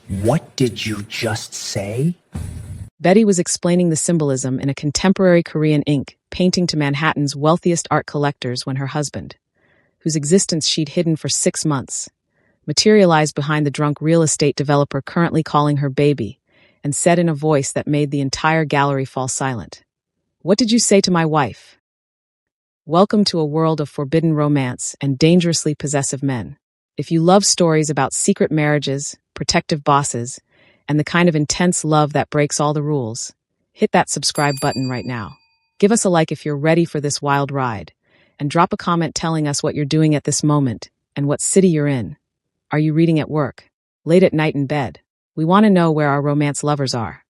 What did you just say? Betty was explaining the symbolism in a contemporary Korean ink painting to Manhattan's wealthiest art collectors when her husband, whose existence she'd hidden for 6 months, materialized behind the drunk real estate developer currently calling her baby, and said in a voice that made the entire gallery fall silent. "What did you say to my wife?" Welcome to a world of forbidden romance and dangerously possessive men. If you love stories about secret marriages, protective bosses, and the kind of intense love that breaks all the rules, hit that subscribe button right now. Give us a like if you're ready for this wild ride, and drop a comment telling us what you're doing at this moment and what city you're in. Are you reading at work? Late at night in bed? We want to know where our romance lovers are.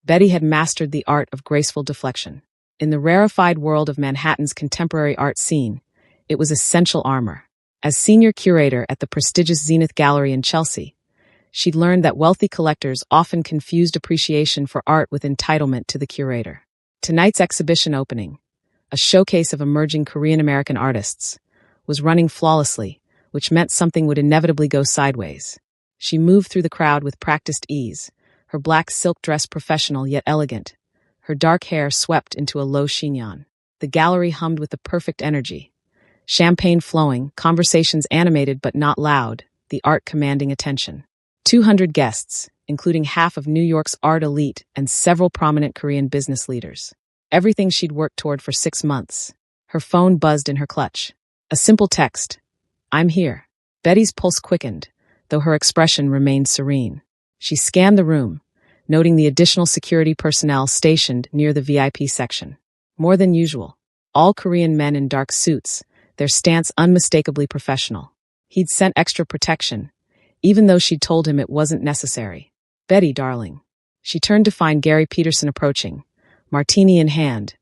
Betty had mastered the art of graceful deflection. In the rarefied world of Manhattan's contemporary art scene, it was essential armor. As senior curator at the prestigious Zenith Gallery in Chelsea, she'd learned that wealthy collectors often confused appreciation for art with entitlement to the curator. Tonight's exhibition opening, a showcase of emerging Korean-American artists, was running flawlessly, which meant something would inevitably go sideways. She moved through the crowd with practiced ease, her black silk dress professional yet elegant, her dark hair swept into a low chignon. The gallery hummed with the perfect energy. Champagne flowing, conversations animated but not loud, the art commanding attention. 200 guests, including half of New York's art elite and several prominent Korean business leaders. Everything she'd worked toward for 6 months. Her phone buzzed in her clutch. A simple text. "I'm here." Betty's pulse quickened, though her expression remained serene. She scanned the room, noting the additional security personnel stationed near the VIP section. More than usual. All Korean men in dark suits, their stance unmistakably professional. He'd sent extra protection, even though she'd told him it wasn't necessary. "Betty, darling." She turned to find Gary Peterson approaching, martini in hand,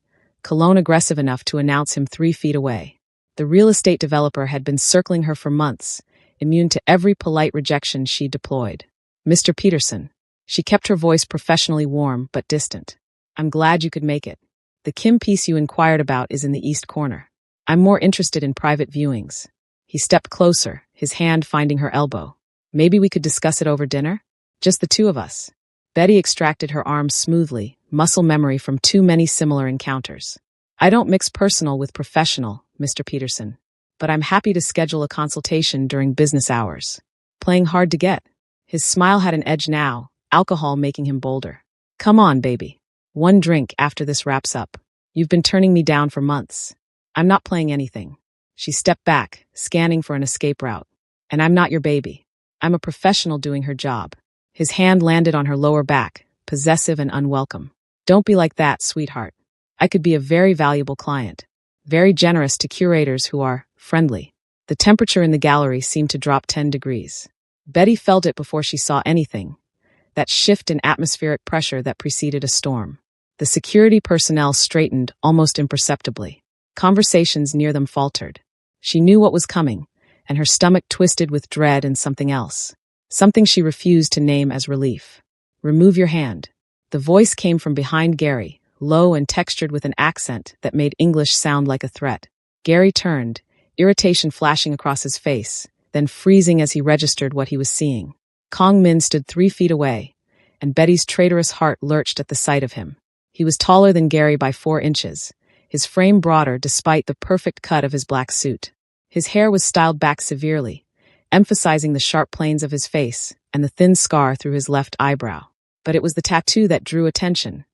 cologne aggressive enough to announce him 3 feet away. The real estate developer had been circling her for months, immune to every polite rejection she deployed. "Mr. Peterson." She kept her voice professionally warm but distant. "I'm glad you could make it. The Kim piece you inquired about is in the east corner. I'm more interested in private viewings." He stepped closer, his hand finding her elbow. "Maybe we could discuss it over dinner? Just the 2 of us." Betty extracted her arm smoothly, muscle memory from too many similar encounters. "I don't mix personal with professional, Mr. Peterson, but I'm happy to schedule a consultation during business hours." Playing hard to get. His smile had an edge now, alcohol making him bolder. "Come on, baby. 1 drink after this wraps up. You've been turning me down for months. I'm not playing anything." She stepped back, scanning for an escape route. "And I'm not your baby. I'm a professional doing her job." His hand landed on her lower back, possessive and unwelcome. "Don't be like that, sweetheart. I could be a very valuable client. Very generous to curators who are friendly." The temperature in the gallery seemed to drop 10 degrees. Betty felt it before she saw anything. That shift in atmospheric pressure that preceded a storm. The security personnel straightened almost imperceptibly. Conversations near them faltered. She knew what was coming, and her stomach twisted with dread and something else. Something she refused to name as relief. "Remove your hand." The voice came from behind Gary, low and textured with an accent that made English sound like a threat. Gary turned, irritation flashing across his face, then freezing as he registered what he was seeing. Kong Min stood 3 feet away, and Betty's traitorous heart lurched at the sight of him. He was taller than Gary by 4 inches, his frame broader despite the perfect cut of his black suit. His hair was styled back severely, emphasizing the sharp planes of his face and the thin scar through his left eyebrow. But it was the tattoo that drew attention.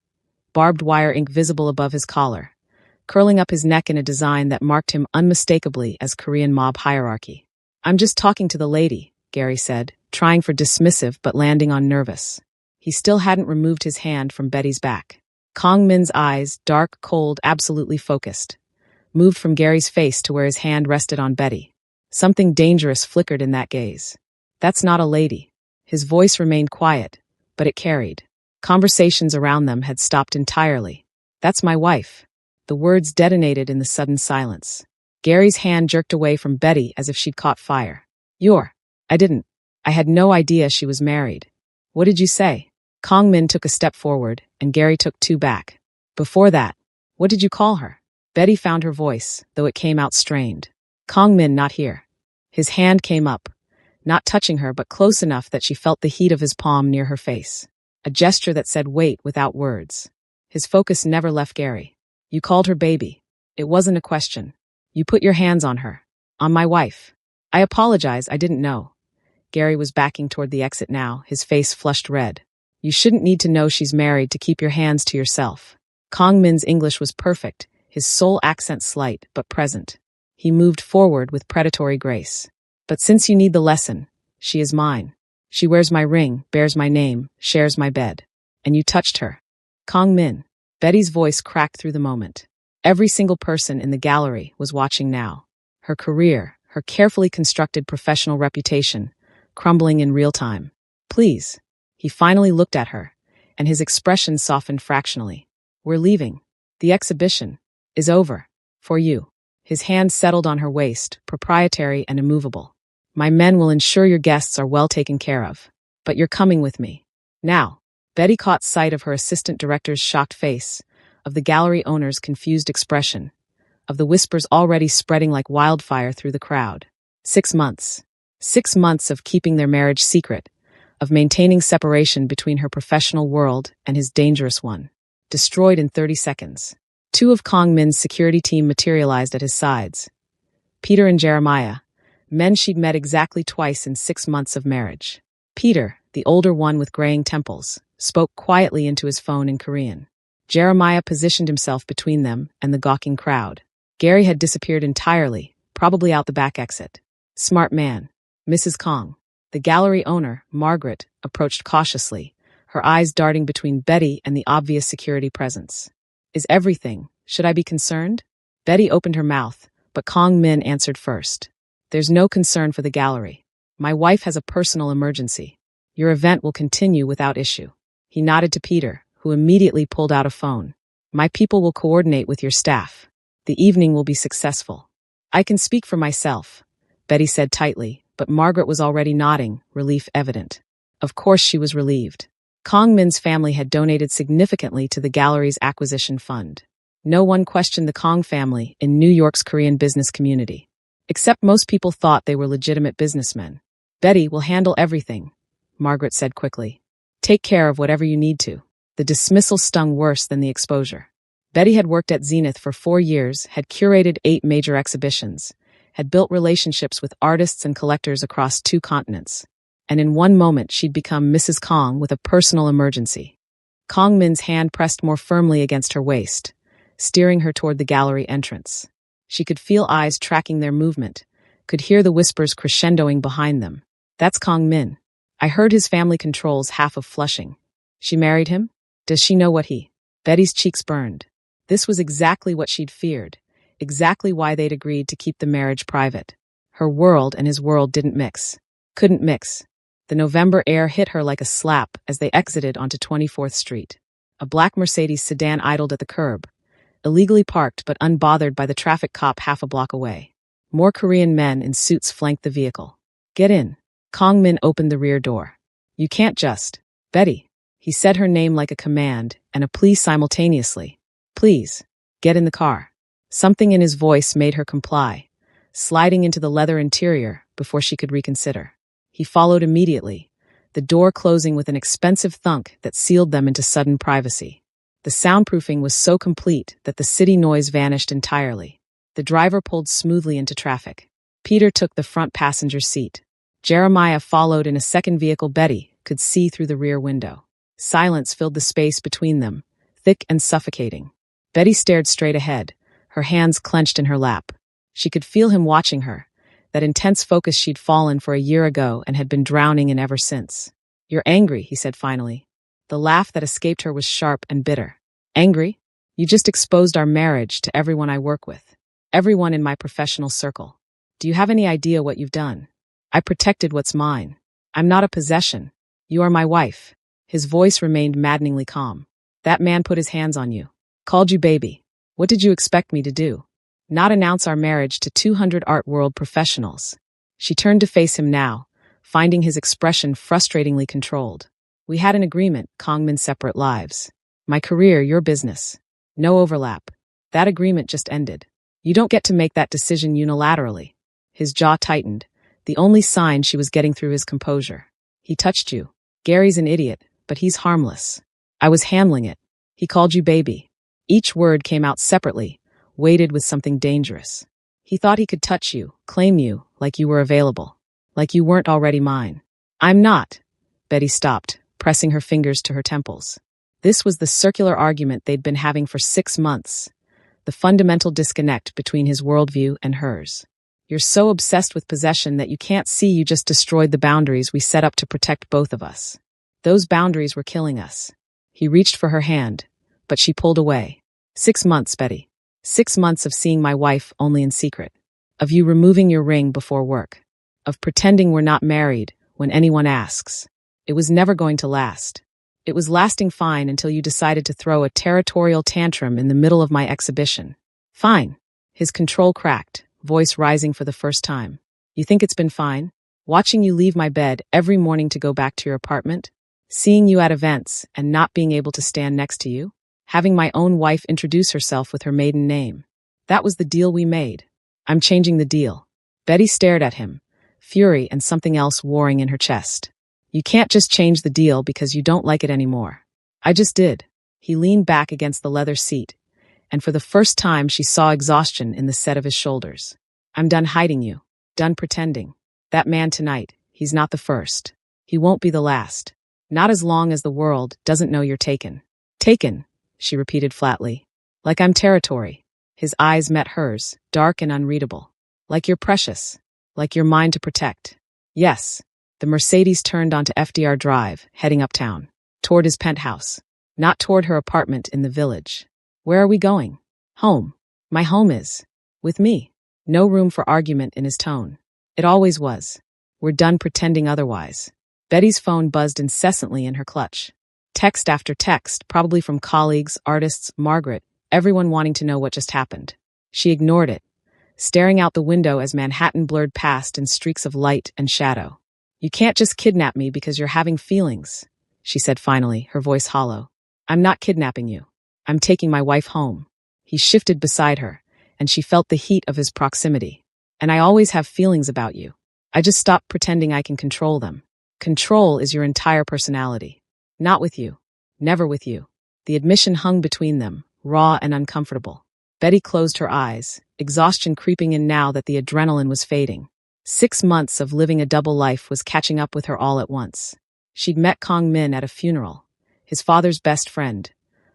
Barbed wire ink visible above his collar, curling up his neck in a design that marked him unmistakably as Korean mob hierarchy. "I'm just talking to the lady," Gary said, trying for dismissive but landing on nervous. He still hadn't removed his hand from Betty's back. Kong Min's eyes, dark, cold, absolutely focused, moved from Gary's face to where his hand rested on Betty. Something dangerous flickered in that gaze. "That's not a lady." His voice remained quiet, but it carried. Conversations around them had stopped entirely. "That's my wife." The words detonated in the sudden silence. Gary's hand jerked away from Betty as if she'd caught fire. I had no idea she was married." "What did you say?" Kong Min took a step forward, and Gary took 2 back. "Before that, what did you call her?" Betty found her voice, though it came out strained. "Kong Min not here." His hand came up, not touching her but close enough that she felt the heat of his palm near her face. A gesture that said wait without words. His focus never left Gary. You called her baby. It wasn't a question. You put your hands on her. On my wife. I apologize, I didn't know. Gary was backing toward the exit now, his face flushed red. You shouldn't need to know she's married to keep your hands to yourself. Kong Min's English was perfect, his sole accent slight but present. He moved forward with predatory grace. But since you need the lesson, she is mine. She wears my ring, bears my name, shares my bed. And you touched her. Kong Min. Betty's voice cracked through the moment. Every single person in the gallery was watching now. Her career, her carefully constructed professional reputation, crumbling in real time. Please. He finally looked at her, and his expression softened fractionally. We're leaving. The exhibition is over. For you. His hand settled on her waist, proprietary and immovable. My men will ensure your guests are well taken care of. But you're coming with me. Now. Betty caught sight of her assistant director's shocked face, of the gallery owner's confused expression, of the whispers already spreading like wildfire through the crowd. 6 months. 6 months of keeping their marriage secret, of maintaining separation between her professional world and his dangerous one. Destroyed in 30 seconds. 2 of Kong Min's security team materialized at his sides. Peter and Jeremiah, men she'd met exactly twice in 6 months of marriage. Peter, the older one with graying temples, spoke quietly into his phone in Korean. Jeremiah positioned himself between them and the gawking crowd. Gary had disappeared entirely, probably out the back exit. Smart man. Mrs. Kong. The gallery owner, Margaret, approached cautiously, her eyes darting between Betty and the obvious security presence. Is everything? Should I be concerned? Betty opened her mouth, but Kong Min answered first. There's no concern for the gallery. My wife has a personal emergency. Your event will continue without issue. He nodded to Peter, who immediately pulled out a phone. My people will coordinate with your staff. The evening will be successful. I can speak for myself, Betty said tightly, but Margaret was already nodding, relief evident. Of course she was relieved. Kong Min's family had donated significantly to the gallery's acquisition fund. No one questioned the Kong family in New York's Korean business community. Except most people thought they were legitimate businessmen. Betty will handle everything, Margaret said quickly. Take care of whatever you need to. The dismissal stung worse than the exposure. Betty had worked at Zenith for 4 years, had curated 8 major exhibitions, had built relationships with artists and collectors across 2 continents. And in one moment she'd become Mrs. Kong with a personal emergency. Kong Min's hand pressed more firmly against her waist, steering her toward the gallery entrance. She could feel eyes tracking their movement, could hear the whispers crescendoing behind them. That's Kong Min. I heard his family controls half of Flushing. She married him? Does she know what he? Betty's cheeks burned. This was exactly what she'd feared, exactly why they'd agreed to keep the marriage private. Her world and his world didn't mix. Couldn't mix. The November air hit her like a slap as they exited onto 24th Street. A black Mercedes sedan idled at the curb, illegally parked but unbothered by the traffic cop half a block away. More Korean men in suits flanked the vehicle. Get in. Kong Min opened the rear door. You can't just. Betty. He said her name like a command and a plea simultaneously. Please. Get in the car. Something in his voice made her comply, sliding into the leather interior before she could reconsider. He followed immediately, the door closing with an expensive thunk that sealed them into sudden privacy. The soundproofing was so complete that the city noise vanished entirely. The driver pulled smoothly into traffic. Peter took the front passenger seat. Jeremiah followed in a second vehicle Betty could see through the rear window. Silence filled the space between them, thick and suffocating. Betty stared straight ahead, her hands clenched in her lap. She could feel him watching her, that intense focus she'd fallen for a year ago and had been drowning in ever since. You're angry, he said finally. The laugh that escaped her was sharp and bitter. Angry? You just exposed our marriage to everyone I work with. Everyone in my professional circle. Do you have any idea what you've done? I protected what's mine. I'm not a possession. You are my wife. His voice remained maddeningly calm. That man put his hands on you. Called you baby. What did you expect me to do? Not announce our marriage to 200 art world professionals. She turned to face him now, finding his expression frustratingly controlled. We had an agreement, Kong Min's separate lives. My career, your business. No overlap. That agreement just ended. You don't get to make that decision unilaterally. His jaw tightened, the only sign she was getting through his composure. He touched you. Gary's an idiot, but he's harmless. I was handling it. He called you baby. Each word came out separately, weighted with something dangerous. He thought he could touch you, claim you, like you were available. Like you weren't already mine. I'm not. Betty stopped, pressing her fingers to her temples. This was the circular argument they'd been having for 6 months. The fundamental disconnect between his worldview and hers. You're so obsessed with possession that you can't see you just destroyed the boundaries we set up to protect both of us. Those boundaries were killing us. He reached for her hand, but she pulled away. 6 months, Betty. 6 months of seeing my wife only in secret. Of you removing your ring before work. Of pretending we're not married when anyone asks. It was never going to last. It was lasting fine until you decided to throw a territorial tantrum in the middle of my exhibition. Fine. His control cracked, voice rising for the first time. You think it's been fine? Watching you leave my bed every morning to go back to your apartment? Seeing you at events and not being able to stand next to you? Having my own wife introduce herself with her maiden name? That was the deal we made. I'm changing the deal. Betty stared at him, fury and something else warring in her chest. You can't just change the deal because you don't like it anymore. I just did. He leaned back against the leather seat, and for the first time she saw exhaustion in the set of his shoulders. I'm done hiding you. Done pretending. That man tonight, he's not the first. He won't be the last. Not as long as the world doesn't know you're taken. Taken, she repeated flatly. Like I'm territory. His eyes met hers, dark and unreadable. Like you're precious. Like you're mine to protect. Yes. The Mercedes turned onto FDR Drive, heading uptown. Toward his penthouse. Not toward her apartment in the village. Where are we going? Home. My home is. With me. No room for argument in his tone. It always was. We're done pretending otherwise. Betty's phone buzzed incessantly in her clutch. Text after text, probably from colleagues, artists, Margaret, everyone wanting to know what just happened. She ignored it, staring out the window as Manhattan blurred past in streaks of light and shadow. You can't just kidnap me because you're having feelings, she said finally, her voice hollow. I'm not kidnapping you. I'm taking my wife home. He shifted beside her, and she felt the heat of his proximity. And I always have feelings about you. I just stopped pretending I can control them. Control is your entire personality. Not with you. Never with you. The admission hung between them, raw and uncomfortable. Betty closed her eyes, exhaustion creeping in now that the adrenaline was fading. 6 months of living a double life was catching up with her all at once. She'd met Kong Min at a funeral, his father's best friend,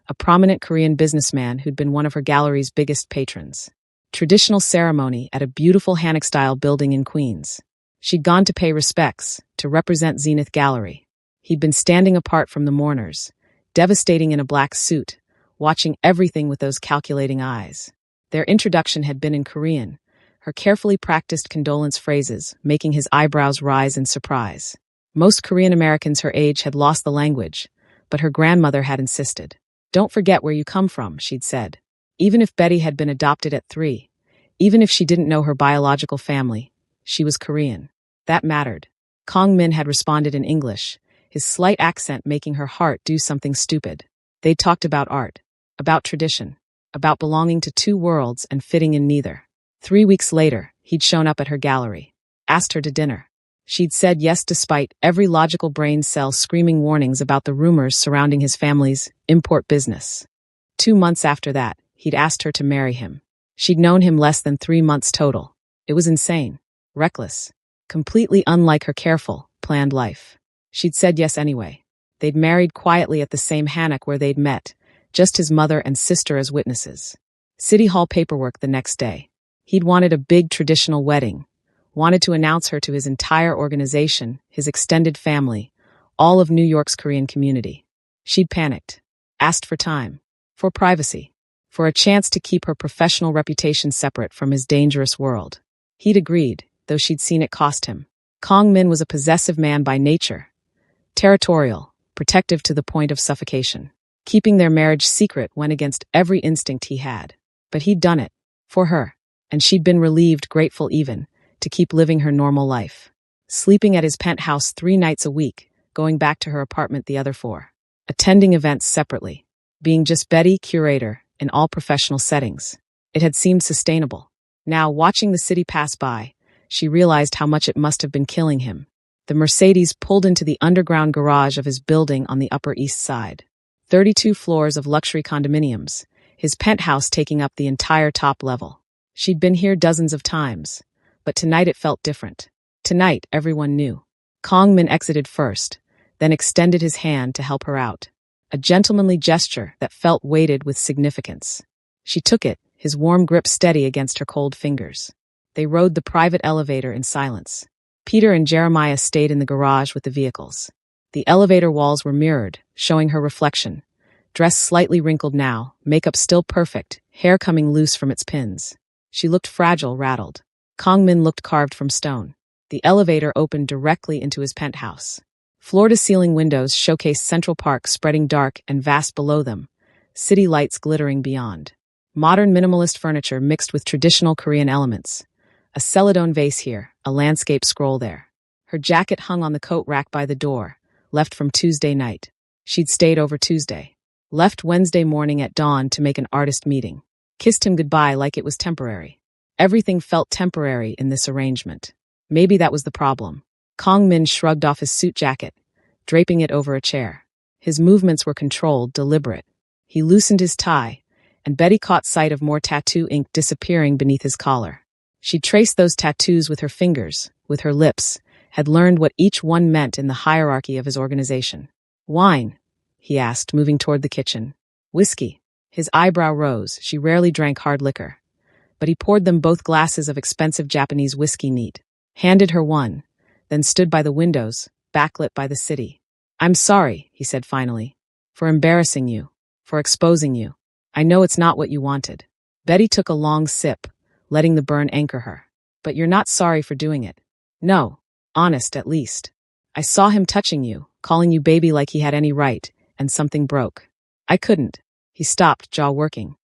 a prominent Korean businessman who'd been one of her gallery's biggest patrons. Traditional ceremony at a beautiful Hanok-style building in Queens. She'd gone to pay respects, to represent Zenith Gallery. He'd been standing apart from the mourners, devastating in a black suit, watching everything with those calculating eyes. Their introduction had been in Korean, her carefully practiced condolence phrases making his eyebrows rise in surprise. Most Korean Americans her age had lost the language, but her grandmother had insisted. Don't forget where you come from, she'd said. Even if Betty had been adopted at 3, even if she didn't know her biological family, she was Korean. That mattered. Kong Min had responded in English, his slight accent making her heart do something stupid. They'd talked about art, about tradition, about belonging to 2 worlds and fitting in neither. 3 weeks later, he'd shown up at her gallery, asked her to dinner. She'd said yes despite every logical brain cell screaming warnings about the rumors surrounding his family's import business. 2 months after that, he'd asked her to marry him. She'd known him less than 3 months total. It was insane, reckless, completely unlike her careful, planned life. She'd said yes anyway. They'd married quietly at the same Hanok where they'd met, just his mother and sister as witnesses. City Hall paperwork the next day. He'd wanted a big traditional wedding, wanted to announce her to his entire organization, his extended family, all of New York's Korean community. She'd panicked, asked for time, for privacy, for a chance to keep her professional reputation separate from his dangerous world. He'd agreed, though she'd seen it cost him. Kong Min was a possessive man by nature, territorial, protective to the point of suffocation. Keeping their marriage secret went against every instinct he had. But he'd done it, for her, and she'd been relieved, grateful even, to keep living her normal life. Sleeping at his penthouse 3 nights a week, going back to her apartment the other 4. Attending events separately. Being just Betty, curator, in all professional settings. It had seemed sustainable. Now, watching the city pass by, she realized how much it must have been killing him. The Mercedes pulled into the underground garage of his building on the Upper East Side. 32 floors of luxury condominiums, his penthouse taking up the entire top level. She'd been here dozens of times, but tonight it felt different. Tonight, everyone knew. Kong Min exited first, then extended his hand to help her out. A gentlemanly gesture that felt weighted with significance. She took it, his warm grip steady against her cold fingers. They rode the private elevator in silence. Peter and Jeremiah stayed in the garage with the vehicles. The elevator walls were mirrored, showing her reflection. Dress slightly wrinkled now, makeup still perfect, hair coming loose from its pins. She looked fragile, rattled. Kong Min looked carved from stone. The elevator opened directly into his penthouse. Floor-to-ceiling windows showcased Central Park spreading dark and vast below them, city lights glittering beyond. Modern minimalist furniture mixed with traditional Korean elements. A celadon vase here, a landscape scroll there. Her jacket hung on the coat rack by the door, left from Tuesday night. She'd stayed over Tuesday. Left Wednesday morning at dawn to make an artist meeting. Kissed him goodbye like it was temporary. Everything felt temporary in this arrangement. Maybe that was the problem. Kong Min shrugged off his suit jacket, draping it over a chair. His movements were controlled, deliberate. He loosened his tie, and Betty caught sight of more tattoo ink disappearing beneath his collar. She traced those tattoos with her fingers, with her lips, had learned what each one meant in the hierarchy of his organization. Wine, he asked, moving toward the kitchen. Whiskey. His eyebrow rose. She rarely drank hard liquor. But he poured them both glasses of expensive Japanese whiskey neat, handed her one, then stood by the windows, backlit by the city. I'm sorry, he said finally, for embarrassing you, for exposing you. I know it's not what you wanted. Betty took a long sip, letting the burn anchor her. But you're not sorry for doing it. No, honest at least. I saw him touching you, calling you baby like he had any right, and something broke. I couldn't. He stopped, jaw working.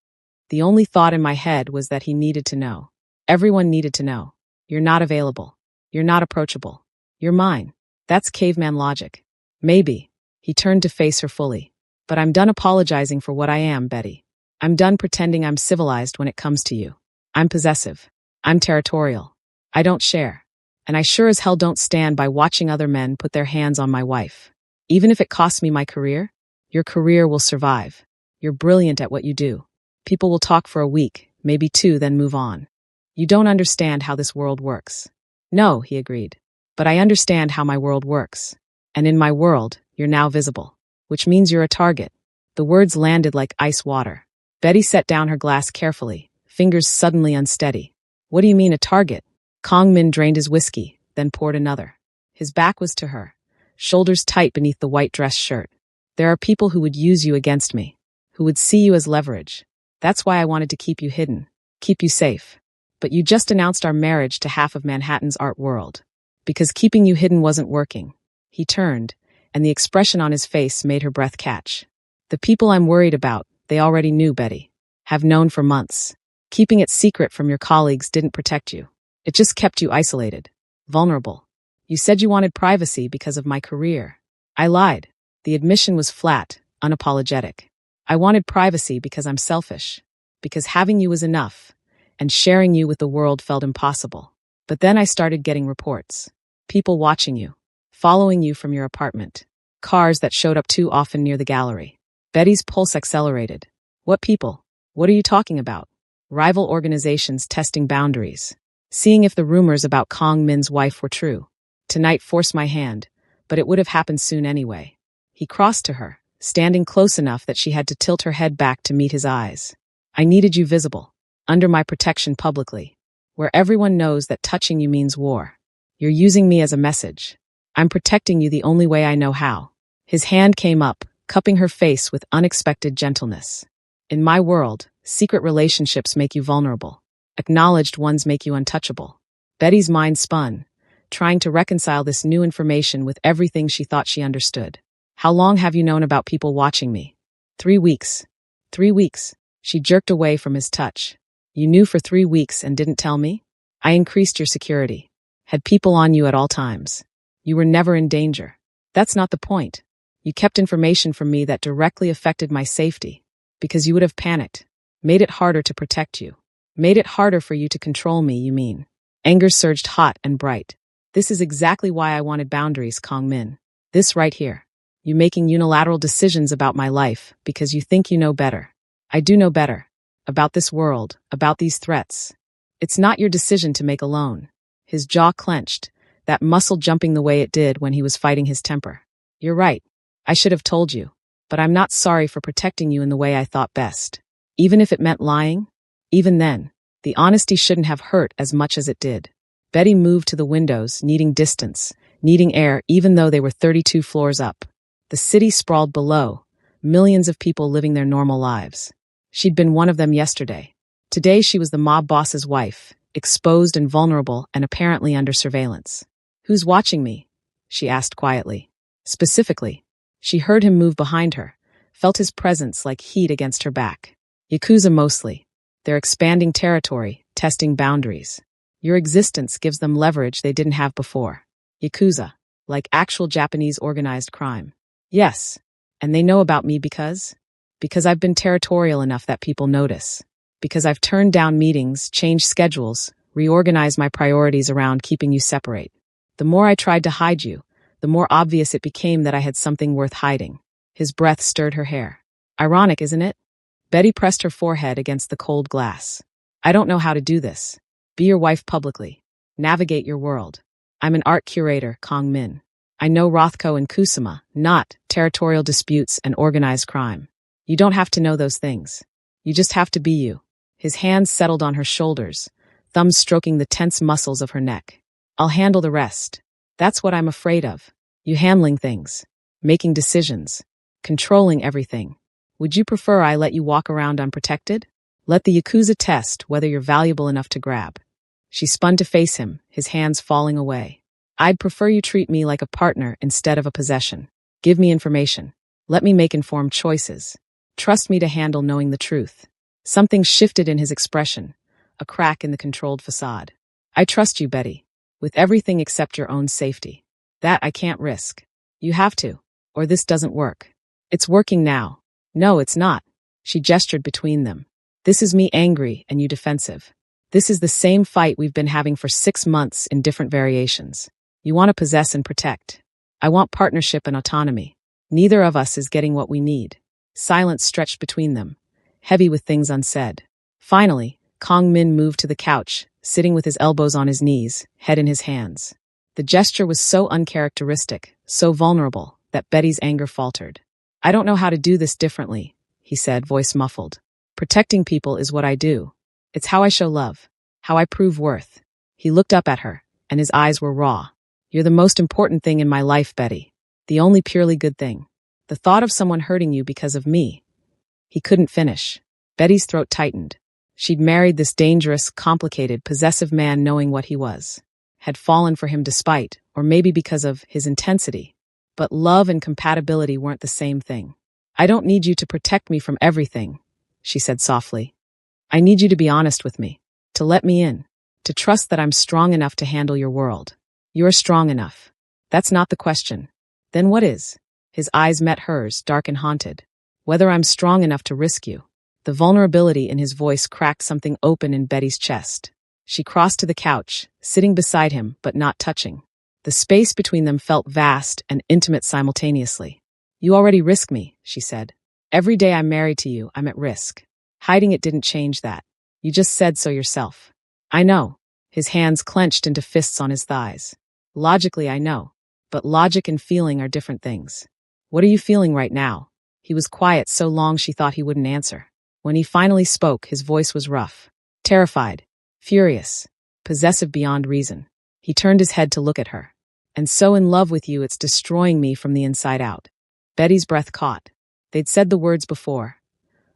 The only thought in my head was that he needed to know. Everyone needed to know. You're not available. You're not approachable. You're mine. That's caveman logic. Maybe. He turned to face her fully. But I'm done apologizing for what I am, Betty. I'm done pretending I'm civilized when it comes to you. I'm possessive. I'm territorial. I don't share. And I sure as hell don't stand by watching other men put their hands on my wife. Even if it costs me my career, your career will survive. You're brilliant at what you do. People will talk for a week, maybe two, then move on. You don't understand how this world works. No, he agreed. But I understand how my world works. And in my world, you're now visible. Which means you're a target. The words landed like ice water. Betty set down her glass carefully, fingers suddenly unsteady. What do you mean a target? Kong Min drained his whiskey, then poured another. His back was to her, shoulders tight beneath the white dress shirt. There are people who would use you against me, who would see you as leverage. That's why I wanted to keep you hidden, keep you safe. But you just announced our marriage to half of Manhattan's art world. Because keeping you hidden wasn't working. He turned, and the expression on his face made her breath catch. The people I'm worried about, they already knew, Betty. Have known for months. Keeping it secret from your colleagues didn't protect you. It just kept you isolated, vulnerable. You said you wanted privacy because of my career. I lied. The admission was flat, unapologetic. I wanted privacy because I'm selfish. Because having you was enough, and sharing you with the world felt impossible. But then I started getting reports. People watching you, following you from your apartment. Cars that showed up too often near the gallery. Betty's pulse accelerated. What people? What are you talking about? Rival organizations testing boundaries. Seeing if the rumors about Kong Min's wife were true. Tonight forced my hand, but it would have happened soon anyway. He crossed to her, standing close enough that she had to tilt her head back to meet his eyes. I needed you visible, under my protection publicly, where everyone knows that touching you means war. You're using me as a message. I'm protecting you the only way I know how. His hand came up, cupping her face with unexpected gentleness. In my world, secret relationships make you vulnerable. Acknowledged ones make you untouchable. Betty's mind spun, trying to reconcile this new information with everything she thought she understood. How long have you known about people watching me? 3 weeks. 3 weeks. She jerked away from his touch. You knew for 3 weeks and didn't tell me? I increased your security. Had people on you at all times. You were never in danger. That's not the point. You kept information from me that directly affected my safety. Because you would have panicked. Made it harder to protect you. Made it harder for you to control me, you mean. Anger surged hot and bright. This is exactly why I wanted boundaries, Kong Min. This right here. You making unilateral decisions about my life because you think you know better. I do know better. About this world, about these threats. It's not your decision to make alone. His jaw clenched, that muscle jumping the way it did when he was fighting his temper. You're right. I should have told you. But I'm not sorry for protecting you in the way I thought best. Even if it meant lying? Even then, the honesty shouldn't have hurt as much as it did. Betty moved to the windows, needing distance, needing air even though they were 32 floors up. The city sprawled below, millions of people living their normal lives. She'd been one of them yesterday. Today she was the mob boss's wife, exposed and vulnerable and apparently under surveillance. Who's watching me? She asked quietly. Specifically, she heard him move behind her, felt his presence like heat against her back. Yakuza mostly. They're expanding territory, testing boundaries. Your existence gives them leverage they didn't have before. Yakuza, like actual Japanese organized crime. Yes, and they know about me because I've been territorial enough that people notice. Because I've turned down meetings, changed schedules, reorganized my priorities around keeping you separate. The more I tried to hide you, the more obvious it became that I had something worth hiding. His breath stirred her hair. Ironic, isn't it? Betty pressed her forehead against the cold glass. I don't know how to do this. Be your wife publicly. Navigate your world. I'm an art curator, Kong Min. I know Rothko and Kusama, not territorial disputes and organized crime. You don't have to know those things. You just have to be you. His hands settled on her shoulders, thumbs stroking the tense muscles of her neck. I'll handle the rest. That's what I'm afraid of. You handling things, making decisions, controlling everything. Would you prefer I let you walk around unprotected? Let the Yakuza test whether you're valuable enough to grab. She spun to face him, his hands falling away. I'd prefer you treat me like a partner instead of a possession. Give me information. Let me make informed choices. Trust me to handle knowing the truth. Something shifted in his expression, a crack in the controlled facade. I trust you, Betty, with everything except your own safety. That I can't risk. You have to, or this doesn't work. It's working now. No, it's not. She gestured between them. This is me angry and you defensive. This is the same fight we've been having for 6 months in different variations. You want to possess and protect. I want partnership and autonomy. Neither of us is getting what we need. Silence stretched between them, heavy with things unsaid. Finally, Kong Min moved to the couch, sitting with his elbows on his knees, head in his hands. The gesture was so uncharacteristic, so vulnerable, that Betty's anger faltered. I don't know how to do this differently, he said, voice muffled. Protecting people is what I do. It's how I show love, how I prove worth. He looked up at her, and his eyes were raw. You're the most important thing in my life, Betty. The only purely good thing. The thought of someone hurting you because of me. He couldn't finish. Betty's throat tightened. She'd married this dangerous, complicated, possessive man knowing what he was. Had fallen for him despite, or maybe because of, his intensity. But love and compatibility weren't the same thing. I don't need you to protect me from everything, she said softly. I need you to be honest with me, to let me in, to trust that I'm strong enough to handle your world. You're strong enough. That's not the question. Then what is? His eyes met hers, dark and haunted. Whether I'm strong enough to risk you. The vulnerability in his voice cracked something open in Betty's chest. She crossed to the couch, sitting beside him but not touching. The space between them felt vast and intimate simultaneously. You already risk me, she said. Every day I'm married to you, I'm at risk. Hiding it didn't change that. You just said so yourself. I know. His hands clenched into fists on his thighs. Logically, I know. But logic and feeling are different things. What are you feeling right now? He was quiet so long she thought he wouldn't answer. When he finally spoke, his voice was rough. Terrified. Furious. Possessive beyond reason. He turned his head to look at her. And so in love with you it's destroying me from the inside out. Betty's breath caught. They'd said the words before.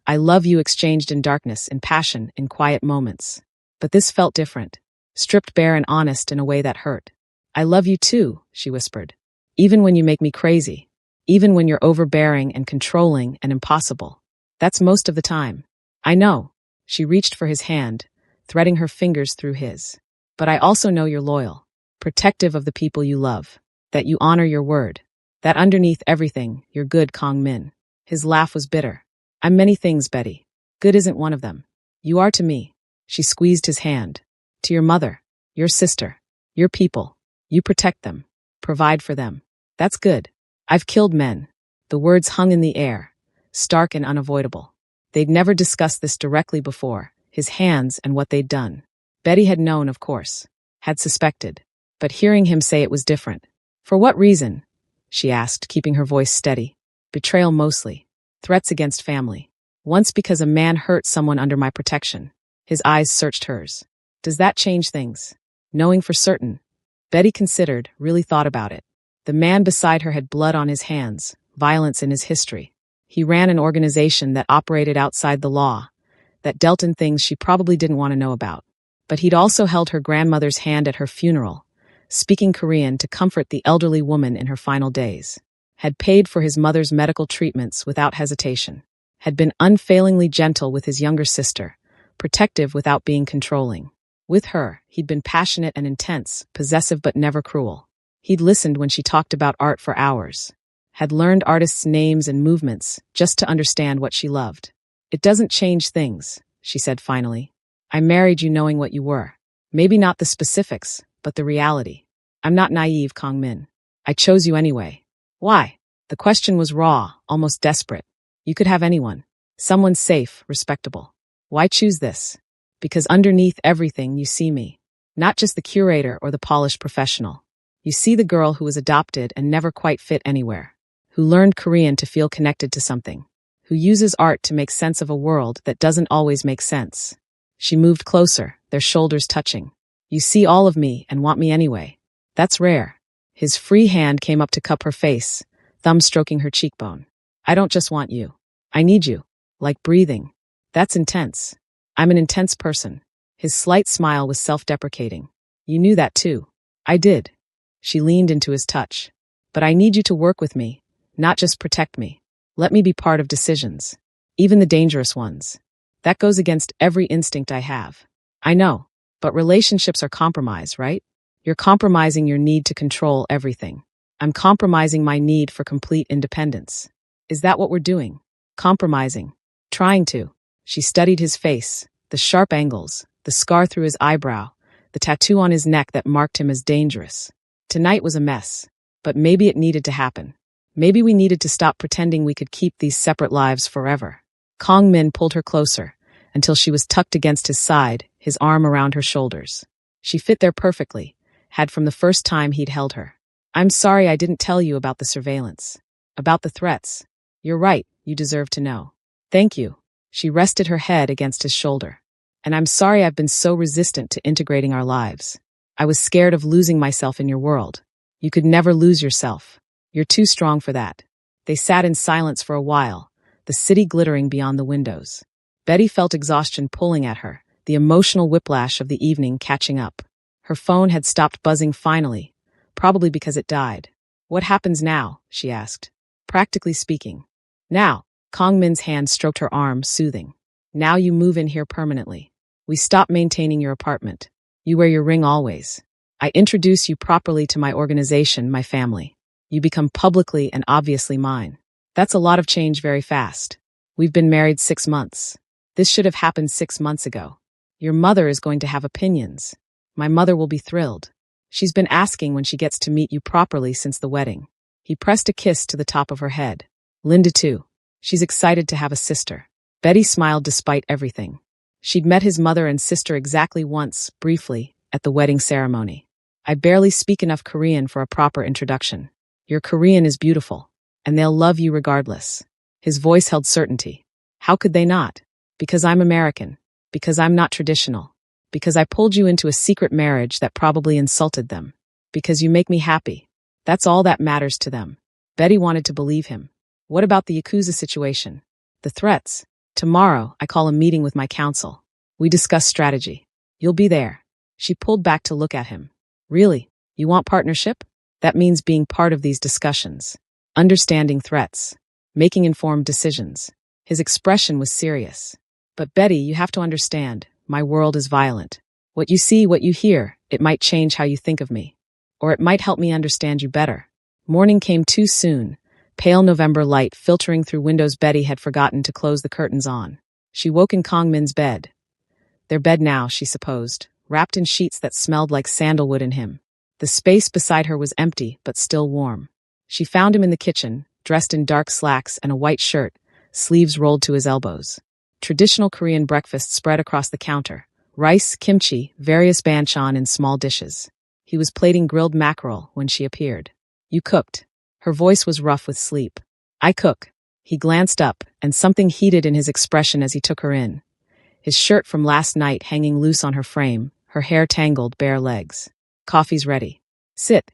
I love you exchanged in darkness, in passion, in quiet moments. But this felt different. Stripped bare and honest in a way that hurt. I love you too, she whispered. Even when you make me crazy. Even when you're overbearing and controlling and impossible. That's most of the time. I know. She reached for his hand, threading her fingers through his. But I also know you're loyal. Protective of the people you love. That you honor your word. That underneath everything, you're good, Kong Min. His laugh was bitter. I'm many things, Betty. Good isn't one of them. You are to me. She squeezed his hand. To your mother. Your sister. Your people. You protect them. Provide for them. That's good. I've killed men. The words hung in the air, stark and unavoidable. They'd never discussed this directly before, his hands and what they'd done. Betty had known, of course, had suspected, but hearing him say it was different. For what reason? She asked, keeping her voice steady. Betrayal mostly. Threats against family. Once because a man hurt someone under my protection. His eyes searched hers. Does that change things? Knowing for certain. Betty considered, really thought about it. The man beside her had blood on his hands, violence in his history. He ran an organization that operated outside the law, that dealt in things she probably didn't want to know about. But he'd also held her grandmother's hand at her funeral, speaking Korean to comfort the elderly woman in her final days. Had paid for his mother's medical treatments without hesitation. Had been unfailingly gentle with his younger sister, protective without being controlling. With her, he'd been passionate and intense, possessive but never cruel. He'd listened when she talked about art for hours. Had learned artists' names and movements just to understand what she loved. It doesn't change things, she said finally. I married you knowing what you were. Maybe not the specifics, but the reality. I'm not naive, Kong Min. I chose you anyway. Why? The question was raw, almost desperate. You could have anyone. Someone safe, respectable. Why choose this? Because underneath everything you see me. Not just the curator or the polished professional. You see the girl who was adopted and never quite fit anywhere. Who learned Korean to feel connected to something. Who uses art to make sense of a world that doesn't always make sense. She moved closer, their shoulders touching. You see all of me and want me anyway. That's rare. His free hand came up to cup her face, thumb stroking her cheekbone. I don't just want you. I need you. Like breathing. That's intense. I'm an intense person. His slight smile was self-deprecating. You knew that too. I did. She leaned into his touch. But I need you to work with me, not just protect me. Let me be part of decisions. Even the dangerous ones. That goes against every instinct I have. I know. But relationships are compromise, right? You're compromising your need to control everything. I'm compromising my need for complete independence. Is that what we're doing? Compromising. Trying to. She studied his face, the sharp angles, the scar through his eyebrow, the tattoo on his neck that marked him as dangerous. Tonight was a mess. But maybe it needed to happen. Maybe we needed to stop pretending we could keep these separate lives forever. Kong Min pulled her closer, until she was tucked against his side, his arm around her shoulders. She fit there perfectly, had from the first time he'd held her. I'm sorry I didn't tell you about the surveillance. About the threats. You're right, you deserve to know. Thank you. She rested her head against his shoulder. And I'm sorry I've been so resistant to integrating our lives. I was scared of losing myself in your world. You could never lose yourself. You're too strong for that. They sat in silence for a while, the city glittering beyond the windows. Betty felt exhaustion pulling at her, the emotional whiplash of the evening catching up. Her phone had stopped buzzing finally, probably because it died. What happens now? She asked. Practically speaking. Now, Kong Min's hand stroked her arm, soothing. Now you move in here permanently. We stop maintaining your apartment. You wear your ring always. I introduce you properly to my organization, my family. You become publicly and obviously mine. That's a lot of change very fast. We've been married 6 months. This should have happened 6 months ago. Your mother is going to have opinions. My mother will be thrilled. She's been asking when she gets to meet you properly since the wedding. He pressed a kiss to the top of her head. Linda too. She's excited to have a sister. Betty smiled despite everything. She'd met his mother and sister exactly once, briefly, at the wedding ceremony. I barely speak enough Korean for a proper introduction. Your Korean is beautiful, and they'll love you regardless. His voice held certainty. How could they not? Because I'm American. Because I'm not traditional. Because I pulled you into a secret marriage that probably insulted them. Because you make me happy. That's all that matters to them. Betty wanted to believe him. What about the Yakuza situation? The threats? Tomorrow, I call a meeting with my council. We discuss strategy. You'll be there. She pulled back to look at him. Really? You want partnership? That means being part of these discussions. Understanding threats. Making informed decisions. His expression was serious. But Betty, you have to understand, my world is violent. What you see, what you hear, it might change how you think of me. Or it might help me understand you better. Morning came too soon. Pale November light filtering through windows Betty had forgotten to close the curtains on. She woke in Kong Min's bed. Their bed now, she supposed, wrapped in sheets that smelled like sandalwood in him. The space beside her was empty, but still warm. She found him in the kitchen, dressed in dark slacks and a white shirt, sleeves rolled to his elbows. Traditional Korean breakfast spread across the counter. Rice, kimchi, various banchan in small dishes. He was plating grilled mackerel when she appeared. "You cooked." Her voice was rough with sleep. "I cook." He glanced up, and something heated in his expression as he took her in. His shirt from last night hanging loose on her frame, her hair tangled, bare legs. "Coffee's ready. Sit."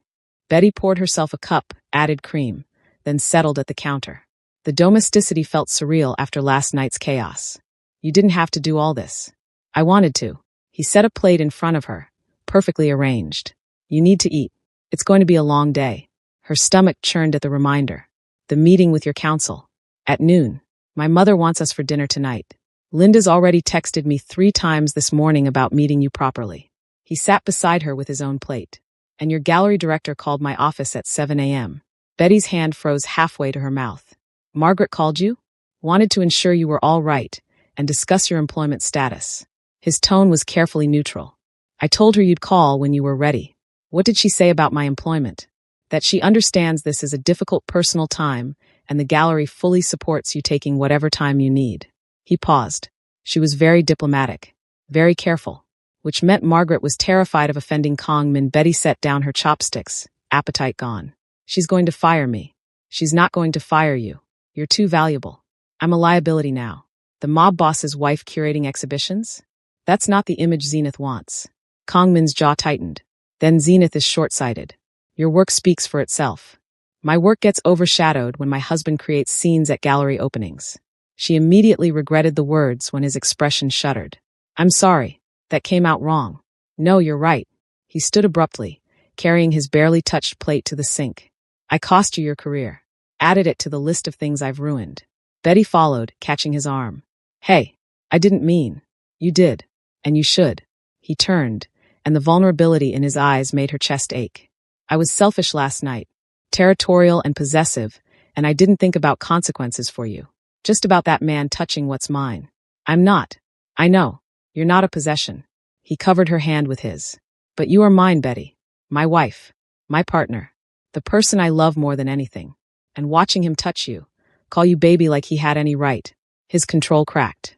Betty poured herself a cup, added cream, then settled at the counter. The domesticity felt surreal after last night's chaos. "You didn't have to do all this." "I wanted to." He set a plate in front of her, perfectly arranged. "You need to eat. It's going to be a long day." Her stomach churned at the reminder. "The meeting with your council. At noon. My mother wants us for dinner tonight. Linda's already texted me 3 times this morning about meeting you properly." He sat beside her with his own plate. "And your gallery director called my office at 7 a.m. Betty's hand froze halfway to her mouth. "Margaret called you? Wanted to ensure you were all right and discuss your employment status." His tone was carefully neutral. "I told her you'd call when you were ready." "What did she say about my employment?" "That she understands this is a difficult personal time and the gallery fully supports you taking whatever time you need." He paused. She was very diplomatic, very careful, which meant Margaret was terrified of offending Kong Min. Betty set down her chopsticks, appetite gone. "She's going to fire me." "She's not going to fire you. You're too valuable. I'm a liability now." The mob boss's wife curating exhibitions? That's not the image Zenith wants. Kong Min's jaw tightened. "Then Zenith is short-sighted. Your work speaks for itself." "My work gets overshadowed when my husband creates scenes at gallery openings." She immediately regretted the words when his expression shuddered. "I'm sorry. That came out wrong." "No, you're right." He stood abruptly, carrying his barely touched plate to the sink. "I cost you your career. Added it to the list of things I've ruined." Betty followed, catching his arm. "Hey, I didn't mean." "You did. And you should." He turned, and the vulnerability in his eyes made her chest ache. "I was selfish last night, territorial and possessive, and I didn't think about consequences for you. Just about that man touching what's mine." "I'm not." "I know. You're not a possession." He covered her hand with his. "But you are mine, Betty. My wife. My partner. The person I love more than anything. And watching him touch you, call you baby like he had any right." His control cracked.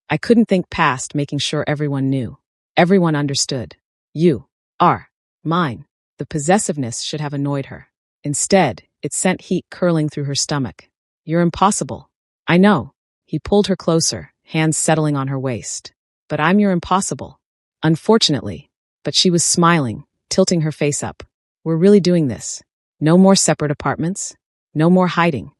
"I couldn't think past making sure everyone knew. Everyone understood. You are mine." The possessiveness should have annoyed her. Instead, it sent heat curling through her stomach. "You're impossible." "I know." He pulled her closer, hands settling on her waist. "But I'm your impossible." "Unfortunately." But she was smiling, tilting her face up. "We're really doing this. No more separate apartments. No more hiding.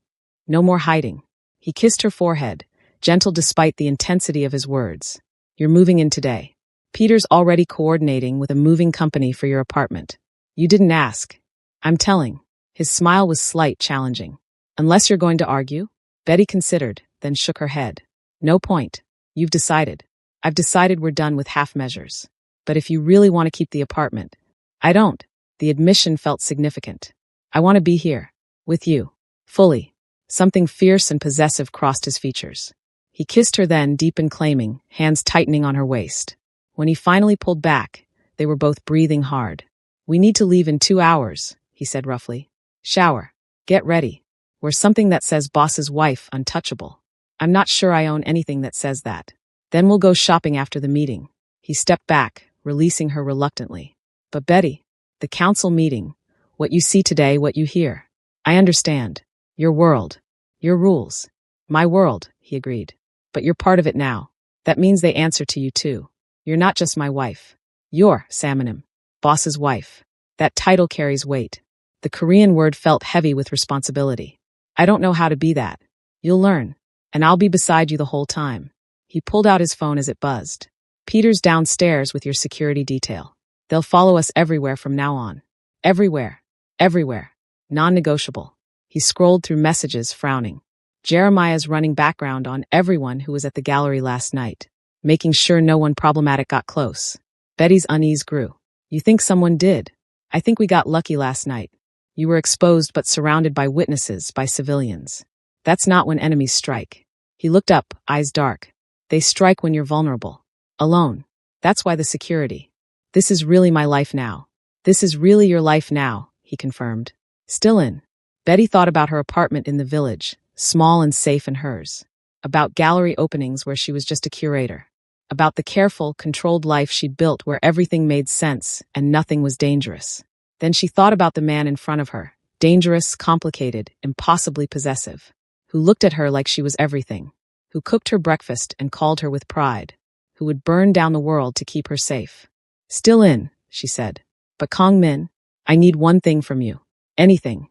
No more hiding." He kissed her forehead, gentle despite the intensity of his words. "You're moving in today. Peter's already coordinating with a moving company for your apartment. You didn't ask." "I'm telling." His smile was slight, challenging. "Unless you're going to argue?" Betty considered, then shook her head. "No point. You've decided." "I've decided we're done with half measures. But if you really want to keep the apartment." "I don't." The admission felt significant. "I want to be here. With you. Fully." Something fierce and possessive crossed his features. He kissed her then, deep and claiming, hands tightening on her waist. When he finally pulled back, they were both breathing hard. "We need to leave in 2 hours," he said roughly. "Shower. Get ready. Wear something that says boss's wife, untouchable." "I'm not sure I own anything that says that." "Then we'll go shopping after the meeting." He stepped back, releasing her reluctantly. "But Betty, the council meeting, what you see today, what you hear. I understand. Your world. Your rules. My world," he agreed. "But you're part of it now. That means they answer to you too. You're not just my wife. You're Salmonim, boss's wife. That title carries weight." The Korean word felt heavy with responsibility. "I don't know how to be that." "You'll learn. And I'll be beside you the whole time." He pulled out his phone as it buzzed. "Peter's downstairs with your security detail. They'll follow us everywhere from now on." "Everywhere. Everywhere. Non-negotiable." He scrolled through messages, frowning. Jeremiah's running background on everyone who was at the gallery last night, making sure no one problematic got close. Betty's unease grew. "You think someone did?" "I think we got lucky last night. You were exposed but surrounded by witnesses, by civilians. That's not when enemies strike." He looked up, eyes dark. "They strike when you're vulnerable. Alone. That's why the security." This is really my life now. This is really your life now, he confirmed. Still in. Betty thought about her apartment in the village, small and safe and hers. About gallery openings where she was just a curator. About the careful, controlled life she'd built where everything made sense and nothing was dangerous. Then she thought about the man in front of her, dangerous, complicated, impossibly possessive, who looked at her like she was everything, who cooked her breakfast and called her with pride, who would burn down the world to keep her safe. Still in, she said. But Kong Min, I need one thing from you. Anything.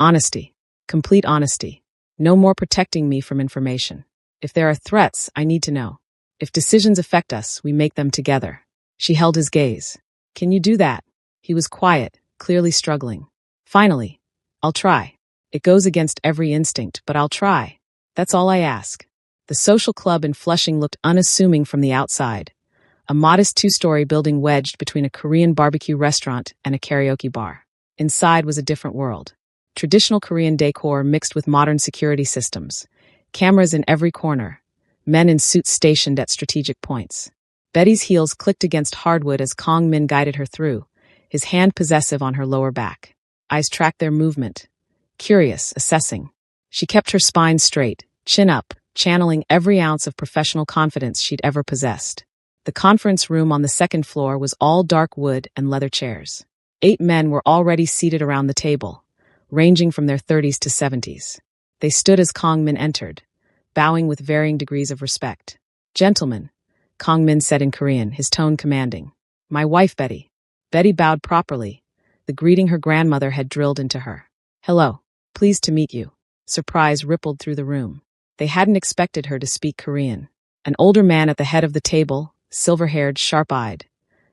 Honesty. Complete honesty. No more protecting me from information. If there are threats, I need to know. If decisions affect us, we make them together. She held his gaze. Can you do that? He was quiet, clearly struggling. Finally, I'll try. It goes against every instinct, but I'll try. That's all I ask. The social club in Flushing looked unassuming from the outside. A modest two-story building wedged between a Korean barbecue restaurant and a karaoke bar. Inside was a different world. Traditional Korean decor mixed with modern security systems. Cameras in every corner. Men in suits stationed at strategic points. Betty's heels clicked against hardwood as Kong Min guided her through, his hand possessive on her lower back. Eyes tracked their movement. Curious, assessing. She kept her spine straight, chin up, channeling every ounce of professional confidence she'd ever possessed. The conference room on the second floor was all dark wood and leather chairs. 8 men were already seated around the table, ranging from their 30s to 70s. They stood as Kong Min entered, bowing with varying degrees of respect. Gentlemen, Kong Min said in Korean, his tone commanding. My wife, Betty. Betty bowed properly, the greeting her grandmother had drilled into her. Hello. Pleased to meet you. Surprise rippled through the room. They hadn't expected her to speak Korean. An older man at the head of the table, silver-haired, sharp-eyed,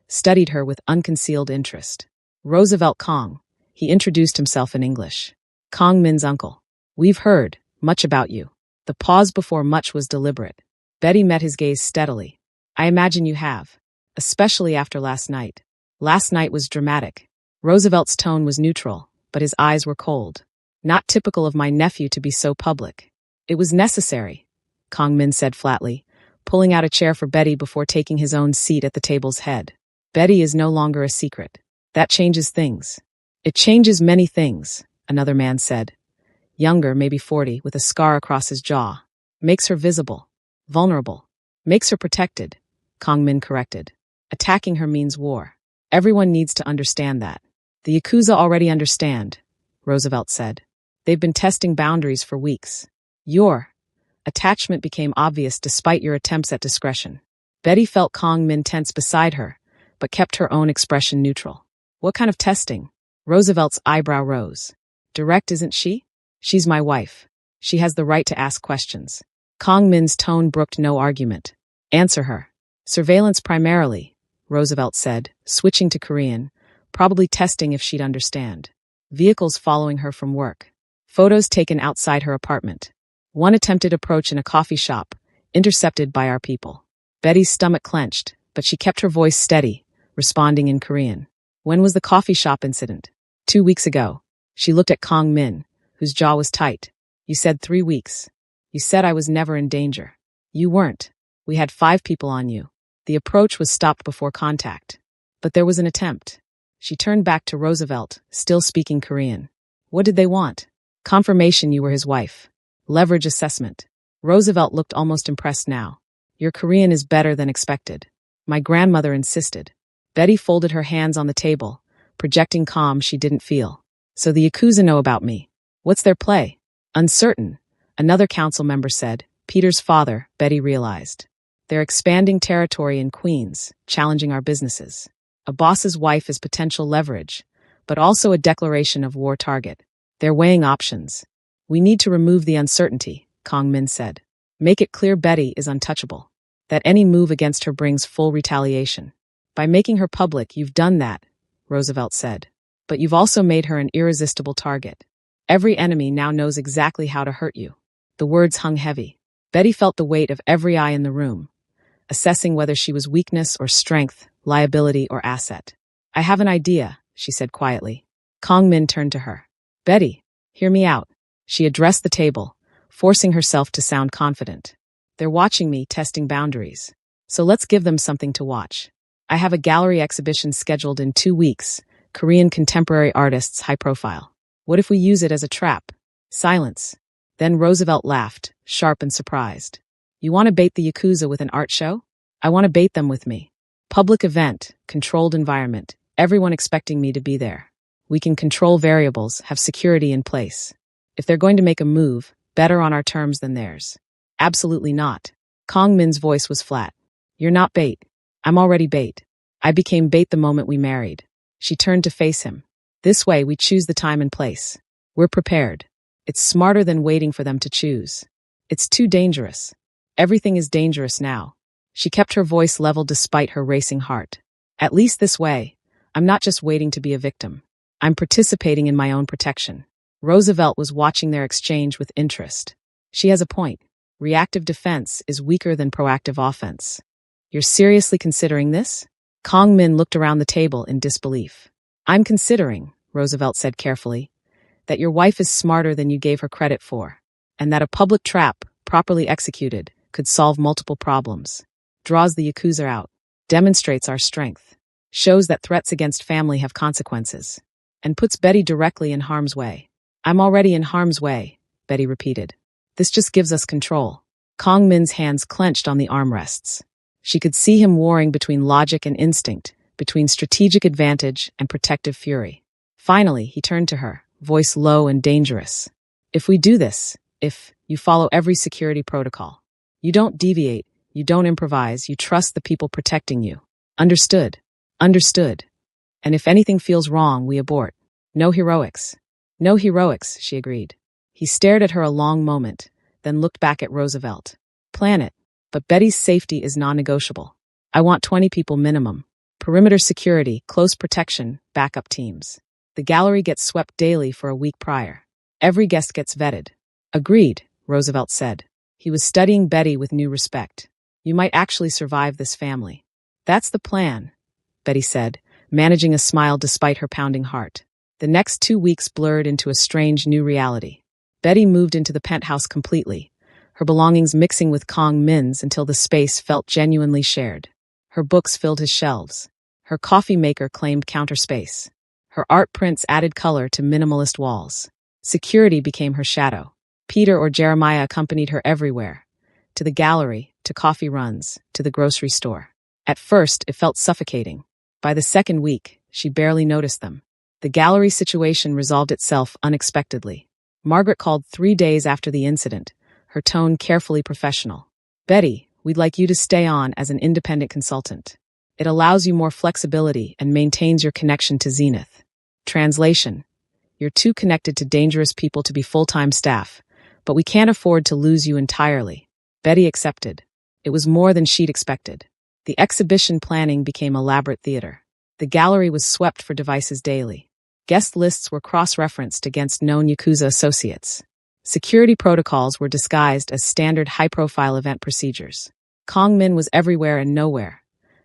studied her with unconcealed interest. Roosevelt Kong. He introduced himself in English. Kong Min's uncle. We've heard much about you. The pause before much was deliberate. Betty met his gaze steadily. I imagine you have. Especially after last night. Last night was dramatic. Roosevelt's tone was neutral, but his eyes were cold. Not typical of my nephew to be so public. It was necessary, Kong Min said flatly, pulling out a chair for Betty before taking his own seat at the table's head. Betty is no longer a secret. That changes things. It changes many things, another man said. Younger, maybe 40, with a scar across his jaw. Makes her visible. Vulnerable. Makes her protected, Kong Min corrected. Attacking her means war. Everyone needs to understand that. The Yakuza already understand, Roosevelt said. They've been testing boundaries for weeks. Your attachment became obvious despite your attempts at discretion. Betty felt Kong Min tense beside her, but kept her own expression neutral. What kind of testing? Roosevelt's eyebrow rose. Direct, isn't she? She's my wife. She has the right to ask questions. Kong Min's tone brooked no argument. Answer her. Surveillance primarily, Roosevelt said, switching to Korean, probably testing if she'd understand. Vehicles following her from work. Photos taken outside her apartment. One attempted approach in a coffee shop, intercepted by our people. Betty's stomach clenched, but she kept her voice steady, responding in Korean. When was the coffee shop incident? 2 weeks ago. She looked at Kong Min, whose jaw was tight. You said 3 weeks. You said I was never in danger. You weren't. We had 5 people on you. The approach was stopped before contact. But there was an attempt. She turned back to Roosevelt, still speaking Korean. What did they want? Confirmation you were his wife. Leverage assessment. Roosevelt looked almost impressed now. Your Korean is better than expected. My grandmother insisted. Betty folded her hands on the table, projecting calm she didn't feel. So the Yakuza know about me. What's their play? Uncertain, another council member said. Peter's father, Betty realized. They're expanding territory in Queens, challenging our businesses. A boss's wife is potential leverage, but also a declaration of war target. They're weighing options. We need to remove the uncertainty, Kong Min said. Make it clear Betty is untouchable. That any move against her brings full retaliation. By making her public, you've done that, Roosevelt said. But you've also made her an irresistible target. Every enemy now knows exactly how to hurt you. The words hung heavy. Betty felt the weight of every eye in the room, assessing whether she was weakness or strength, liability or asset. I have an idea, she said quietly. Kong Min turned to her. Betty, hear me out. She addressed the table, forcing herself to sound confident. They're watching me, testing boundaries. So let's give them something to watch. I have a gallery exhibition scheduled in 2 weeks, Korean contemporary artists, high profile. What if we use it as a trap? Silence. Then Roosevelt laughed, sharp and surprised. You want to bait the Yakuza with an art show? I want to bait them with me. Public event, controlled environment, everyone expecting me to be there. We can control variables, have security in place. If they're going to make a move, better on our terms than theirs. Absolutely not. Kong Min's voice was flat. You're not bait. I'm already bait. I became bait the moment we married. She turned to face him. This way we choose the time and place. We're prepared. It's smarter than waiting for them to choose. It's too dangerous. Everything is dangerous now. She kept her voice level despite her racing heart. At least this way, I'm not just waiting to be a victim. I'm participating in my own protection. Roosevelt was watching their exchange with interest. She has a point. Reactive defense is weaker than proactive offense. You're seriously considering this? Kong Min looked around the table in disbelief. I'm considering, Roosevelt said carefully, that your wife is smarter than you gave her credit for, and that a public trap, properly executed, could solve multiple problems. Draws the Yakuza out, demonstrates our strength, shows that threats against family have consequences, and puts Betty directly in harm's way. I'm already in harm's way, Betty repeated. This just gives us control. Kong Min's hands clenched on the armrests. She could see him warring between logic and instinct, between strategic advantage and protective fury. Finally, he turned to her, voice low and dangerous. If we do this, if you follow every security protocol, you don't deviate, you don't improvise, you trust the people protecting you. Understood. Understood. And if anything feels wrong, we abort. No heroics. No heroics, she agreed. He stared at her a long moment, then looked back at Roosevelt. Plan it. But Betty's safety is non-negotiable. I want 20 people minimum. Perimeter security, close protection, backup teams. The gallery gets swept daily for a week prior. Every guest gets vetted. Agreed, Roosevelt said. He was studying Betty with new respect. You might actually survive this family. That's the plan, Betty said, managing a smile despite her pounding heart. The next 2 weeks blurred into a strange new reality. Betty moved into the penthouse completely, her belongings mixing with Kong Min's until the space felt genuinely shared. Her books filled his shelves. Her coffee maker claimed counter space. Her art prints added color to minimalist walls. Security became her shadow. Peter or Jeremiah accompanied her everywhere. To the gallery, to coffee runs, to the grocery store. At first, it felt suffocating. By the second week, she barely noticed them. The gallery situation resolved itself unexpectedly. Margaret called 3 days after the incident, her tone carefully professional. Betty, we'd like you to stay on as an independent consultant. It allows you more flexibility and maintains your connection to Zenith. Translation: you're too connected to dangerous people to be full-time staff, but we can't afford to lose you entirely. Betty accepted. It was more than she'd expected. The exhibition planning became elaborate theater. The gallery was swept for devices daily. Guest lists were cross-referenced against known Yakuza associates. Security protocols were disguised as standard high-profile event procedures. Kong Min was everywhere and nowhere,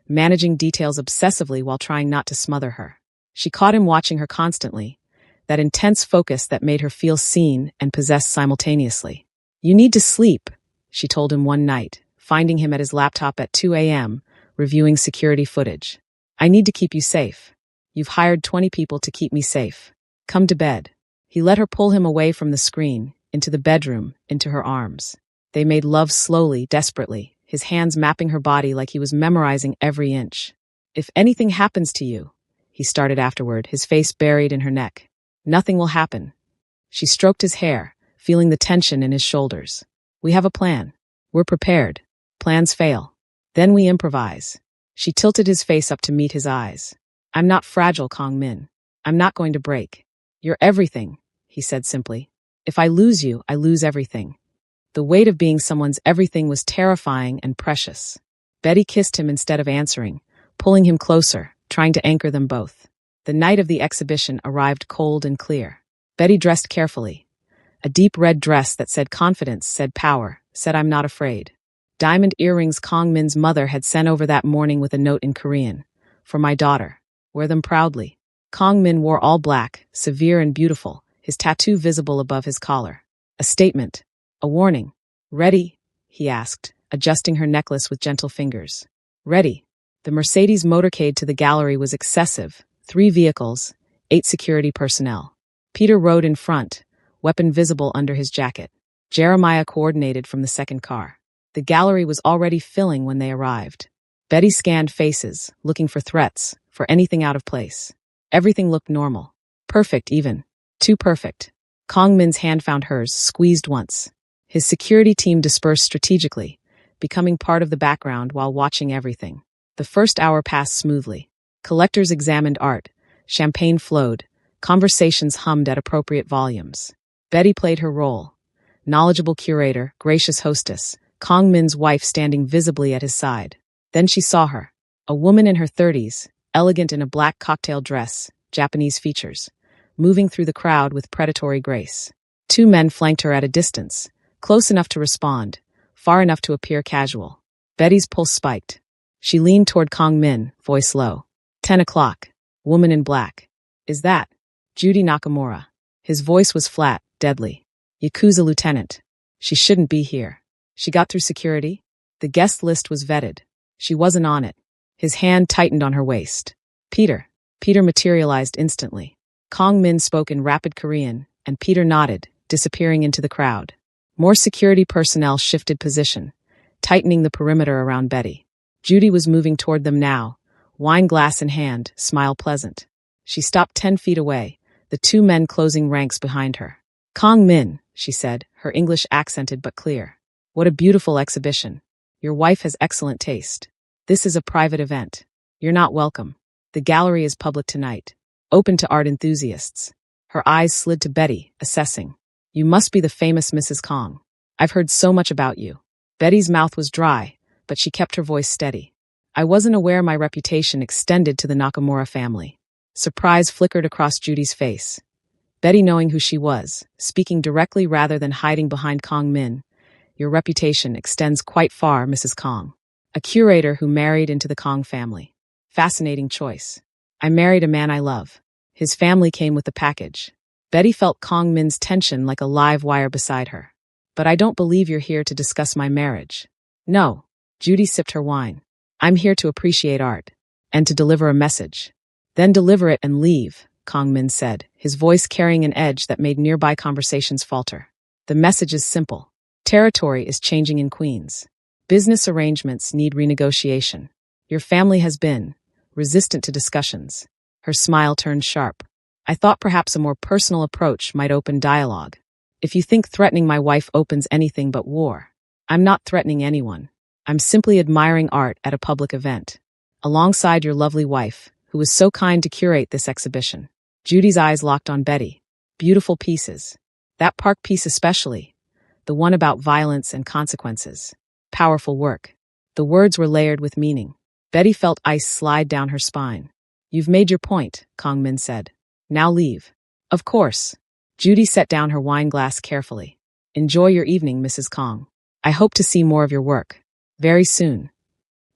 managing details obsessively while trying not to smother her. She caught him watching her constantly, that intense focus that made her feel seen and possessed simultaneously. You need to sleep, she told him one night, finding him at his laptop at 2 a.m., reviewing security footage. I need to keep you safe. You've hired 20 people to keep me safe. Come to bed. He let her pull him away from the screen, into the bedroom, into her arms. They made love slowly, desperately, his hands mapping her body like he was memorizing every inch. If anything happens to you, he started afterward, his face buried in her neck. Nothing will happen. She stroked his hair, feeling the tension in his shoulders. We have a plan. We're prepared. Plans fail. Then we improvise. She tilted his face up to meet his eyes. I'm not fragile, Kong Min. I'm not going to break. You're everything, he said simply. If I lose you, I lose everything. The weight of being someone's everything was terrifying and precious. Betty kissed him instead of answering, pulling him closer, trying to anchor them both. The night of the exhibition arrived cold and clear. Betty dressed carefully. A deep red dress that said confidence, said power, said I'm not afraid. Diamond earrings Kong Min's mother had sent over that morning with a note in Korean. For my daughter. Wear them proudly. Kong Min wore all black, severe and beautiful, his tattoo visible above his collar. A statement. A warning. Ready? He asked, adjusting her necklace with gentle fingers. Ready. The Mercedes motorcade to the gallery was excessive. 3 vehicles, 8 security personnel. Peter rode in front, weapon visible under his jacket. Jeremiah coordinated from the second car. The gallery was already filling when they arrived. Betty scanned faces, looking for threats, for anything out of place. Everything looked normal. Perfect even. Too perfect. Kong Min's hand found hers, squeezed once. His security team dispersed strategically, becoming part of the background while watching everything. The first hour passed smoothly. Collectors examined art. Champagne flowed. Conversations hummed at appropriate volumes. Betty played her role. Knowledgeable curator, gracious hostess, Kong Min's wife standing visibly at his side. Then she saw her. A woman in her 30s, elegant in a black cocktail dress, Japanese features, moving through the crowd with predatory grace. 2 men flanked her at a distance, close enough to respond, far enough to appear casual. Betty's pulse spiked. She leaned toward Kong Min, voice low. 10 o'clock. Woman in black. Is that Judy Nakamura? His voice was flat, deadly. Yakuza lieutenant. She shouldn't be here. She got through security? The guest list was vetted. She wasn't on it. His hand tightened on her waist. Peter. Peter materialized instantly. Kong Min spoke in rapid Korean, and Peter nodded, disappearing into the crowd. More security personnel shifted position, tightening the perimeter around Betty. Judy was moving toward them now, wine glass in hand, smile pleasant. She stopped 10 feet away, the 2 men closing ranks behind her. Kong Min, she said, her English accented but clear. What a beautiful exhibition. Your wife has excellent taste. This is a private event. You're not welcome. The gallery is public tonight. Open to art enthusiasts. Her eyes slid to Betty, assessing. You must be the famous Mrs. Kong. I've heard so much about you. Betty's mouth was dry, but she kept her voice steady. I wasn't aware my reputation extended to the Nakamura family. Surprise flickered across Judy's face. Betty, knowing who she was, speaking directly rather than hiding behind Kong Min. Your reputation extends quite far, Mrs. Kong. A curator who married into the Kong family. Fascinating choice. I married a man I love. His family came with the package. Betty felt Kong Min's tension like a live wire beside her. But I don't believe you're here to discuss my marriage. No. Judy sipped her wine. I'm here to appreciate art. And to deliver a message. Then deliver it and leave, Kong Min said, his voice carrying an edge that made nearby conversations falter. The message is simple. Territory is changing in Queens. Business arrangements need renegotiation. Your family has been resistant to discussions. Her smile turned sharp. I thought perhaps a more personal approach might open dialogue. If you think threatening my wife opens anything but war, I'm not threatening anyone. I'm simply admiring art at a public event, alongside your lovely wife, who was so kind to curate this exhibition. Judy's eyes locked on Betty. Beautiful pieces. That park piece especially. The one about violence and consequences. Powerful work. The words were layered with meaning. Betty felt ice slide down her spine. You've made your point, Kong Min said. Now leave. Of course. Judy set down her wine glass carefully. Enjoy your evening, Mrs. Kong. I hope to see more of your work. Very soon.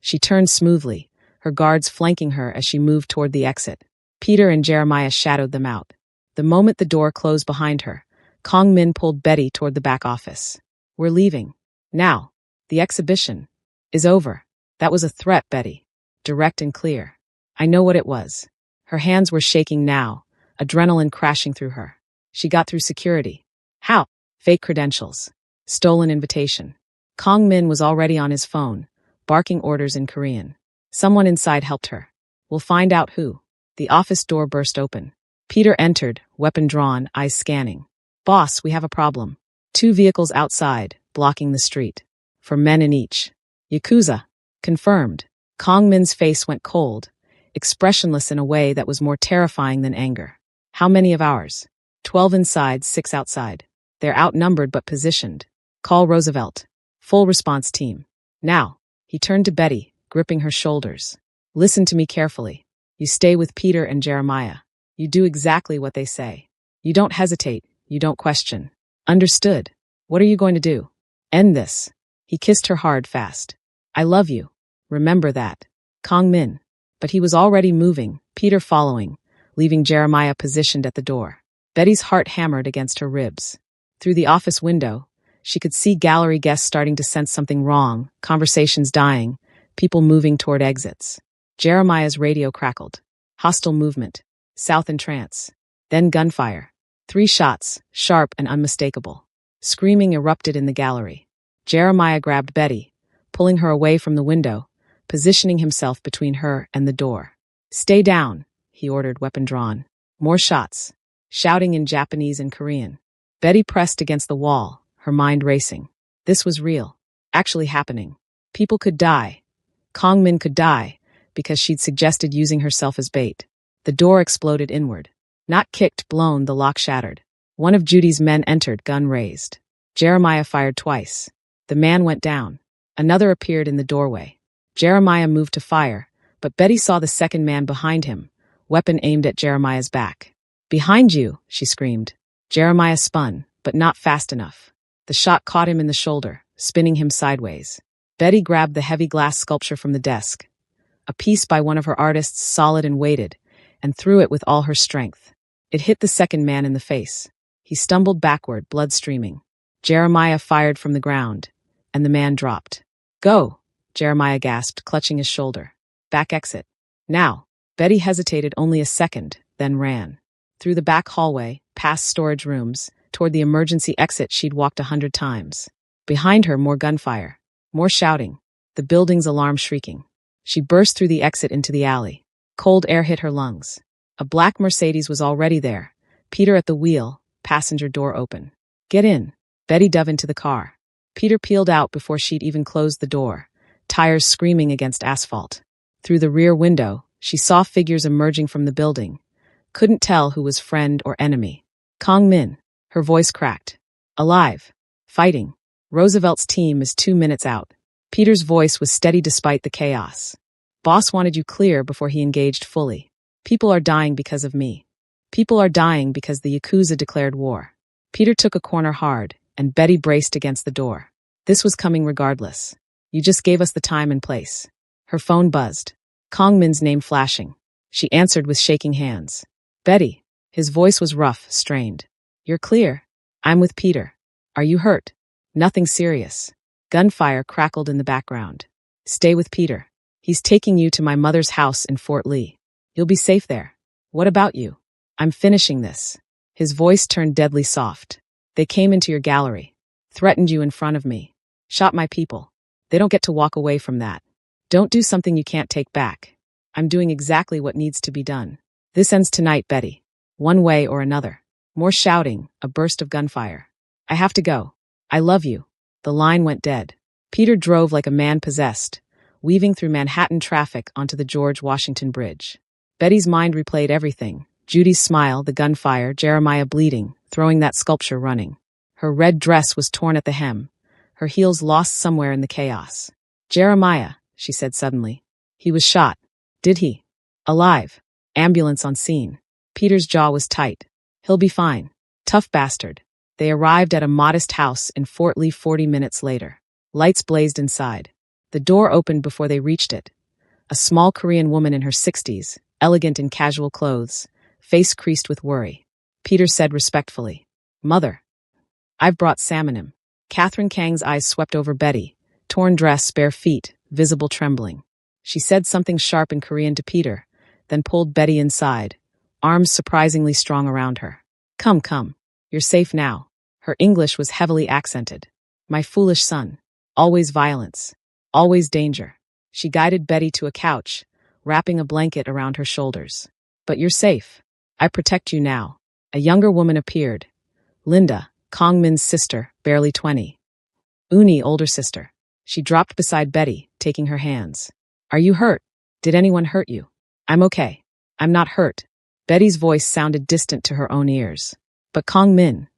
She turned smoothly, her guards flanking her as she moved toward the exit. Peter and Jeremiah shadowed them out. The moment the door closed behind her, Kong Min pulled Betty toward the back office. We're leaving. Now. The exhibition is over. That was a threat, Betty. Direct and clear. I know what it was. Her hands were shaking now, adrenaline crashing through her. She got through security. How? Fake credentials. Stolen invitation. Kong Min was already on his phone, barking orders in Korean. Someone inside helped her. We'll find out who. The office door burst open. Peter entered, weapon drawn, eyes scanning. Boss, we have a problem. 2 vehicles outside, blocking the street. 4 men in each. Yakuza. Confirmed. Kong Min's face went cold, expressionless in a way that was more terrifying than anger. How many of ours? 12 inside, 6 outside. They're outnumbered but positioned. Call Roosevelt. Full response team. Now. He turned to Betty, gripping her shoulders. Listen to me carefully. You stay with Peter and Jeremiah. You do exactly what they say. You don't hesitate. You don't question. Understood. What are you going to do? End this. He kissed her hard, fast. I love you. Remember that. Kong Min. But he was already moving, Peter following, leaving Jeremiah positioned at the door. Betty's heart hammered against her ribs. Through the office window, she could see gallery guests starting to sense something wrong, conversations dying, people moving toward exits. Jeremiah's radio crackled. Hostile movement. South in trance. Then gunfire. 3 shots, sharp and unmistakable. Screaming erupted in the gallery. Jeremiah grabbed Betty, pulling her away from the window, positioning himself between her and the door. "Stay down," he ordered, weapon drawn. More shots, shouting in Japanese and Korean. Betty pressed against the wall, her mind racing. This was real, actually happening. People could die. Kong Min could die, because she'd suggested using herself as bait. The door exploded inward. Not kicked, blown, the lock shattered. One of Judy's men entered, gun raised. Jeremiah fired twice. The man went down. Another appeared in the doorway. Jeremiah moved to fire, but Betty saw the second man behind him, weapon aimed at Jeremiah's back. "Behind you," she screamed. Jeremiah spun, but not fast enough. The shot caught him in the shoulder, spinning him sideways. Betty grabbed the heavy glass sculpture from the desk, a piece by one of her artists, solid and weighted, and threw it with all her strength. It hit the second man in the face. He stumbled backward, blood streaming. Jeremiah fired from the ground, and the man dropped. "Go," Jeremiah gasped, clutching his shoulder. "Back exit. Now." Betty hesitated only a second, then ran. Through the back hallway, past storage rooms, toward the emergency exit she'd walked 100 times. Behind her, more gunfire, more shouting, the building's alarm shrieking. She burst through the exit into the alley. Cold air hit her lungs. A black Mercedes was already there, Peter at the wheel, passenger door open. "Get in." Betty dove into the car. Peter peeled out before she'd even closed the door, tires screaming against asphalt. Through the rear window, she saw figures emerging from the building. Couldn't tell who was friend or enemy. "Kong Min," her voice cracked. "Alive. Fighting. Roosevelt's team is 2 minutes out." Peter's voice was steady despite the chaos. "Boss wanted you clear before he engaged fully. People are dying because of me. People are dying because the Yakuza declared war." Peter took a corner hard, and Betty braced against the door. This was coming regardless. "You just gave us the time and place." Her phone buzzed. Kong Min's name flashing. She answered with shaking hands. "Betty." His voice was rough, strained. "You're clear. I'm with Peter. Are you hurt?" "Nothing serious." Gunfire crackled in the background. "Stay with Peter. He's taking you to my mother's house in Fort Lee. You'll be safe there." "What about you?" "I'm finishing this." His voice turned deadly soft. "They came into your gallery. Threatened you in front of me. Shot my people. They don't get to walk away from that. Don't do something you can't take back. I'm doing exactly what needs to be done. This ends tonight, Betty. One way or another." More shouting, a burst of gunfire. "I have to go. I love you." The line went dead. Peter drove like a man possessed, weaving through Manhattan traffic onto the George Washington Bridge. Betty's mind replayed everything. Judy's smile, the gunfire, Jeremiah bleeding, throwing that sculpture running. Her red dress was torn at the hem, her heels lost somewhere in the chaos. "Jeremiah," she said suddenly. "He was shot." "Did he?" "Alive. Ambulance on scene." Peter's jaw was tight. "He'll be fine." Tough bastard. They arrived at a modest house in Fort Lee 40 minutes later. Lights blazed inside. The door opened before they reached it. A small Korean woman in her 60s, elegant in casual clothes, face creased with worry. Peter said respectfully, "Mother, I've brought Salmonim." Catherine Kang's eyes swept over Betty, torn dress, bare feet, visible trembling. She said something sharp in Korean to Peter, then pulled Betty inside, arms surprisingly strong around her. Come, come. You're safe now." Her English was heavily accented. "My foolish son. Always violence. Always danger." She guided Betty to a couch, wrapping a blanket around her shoulders. "But you're safe. I protect you now." A younger woman appeared. Linda, Kong Min's sister, barely 20. Uni, older sister. She dropped beside Betty, taking her hands. "Are you hurt? Did anyone hurt you?" "I'm okay. I'm not hurt." Betty's voice sounded distant to her own ears. "But Kong Min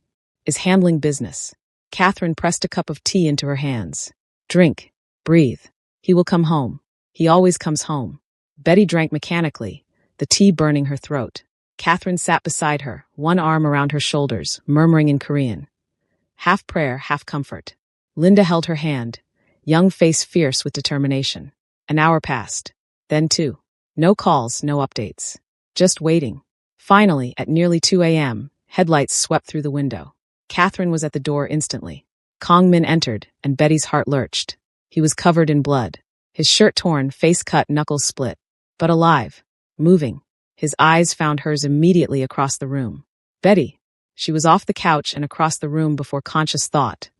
is handling business." Catherine pressed a cup of tea into her hands. "Drink. Breathe. He will come home. He always comes home." Betty drank mechanically, the tea burning her throat. Catherine sat beside her, one arm around her shoulders, murmuring in Korean. Half prayer, half comfort. Linda held her hand, young face fierce with determination. An hour passed. Then 2. No calls, no updates. Just waiting. Finally, at nearly 2 a.m., headlights swept through the window. Catherine was at the door instantly. Kong Min entered, and Betty's heart lurched. He was covered in blood. His shirt torn, face cut, knuckles split. but alive, moving. His eyes found hers immediately across the room. Betty. She was off the couch and across the room before conscious thought,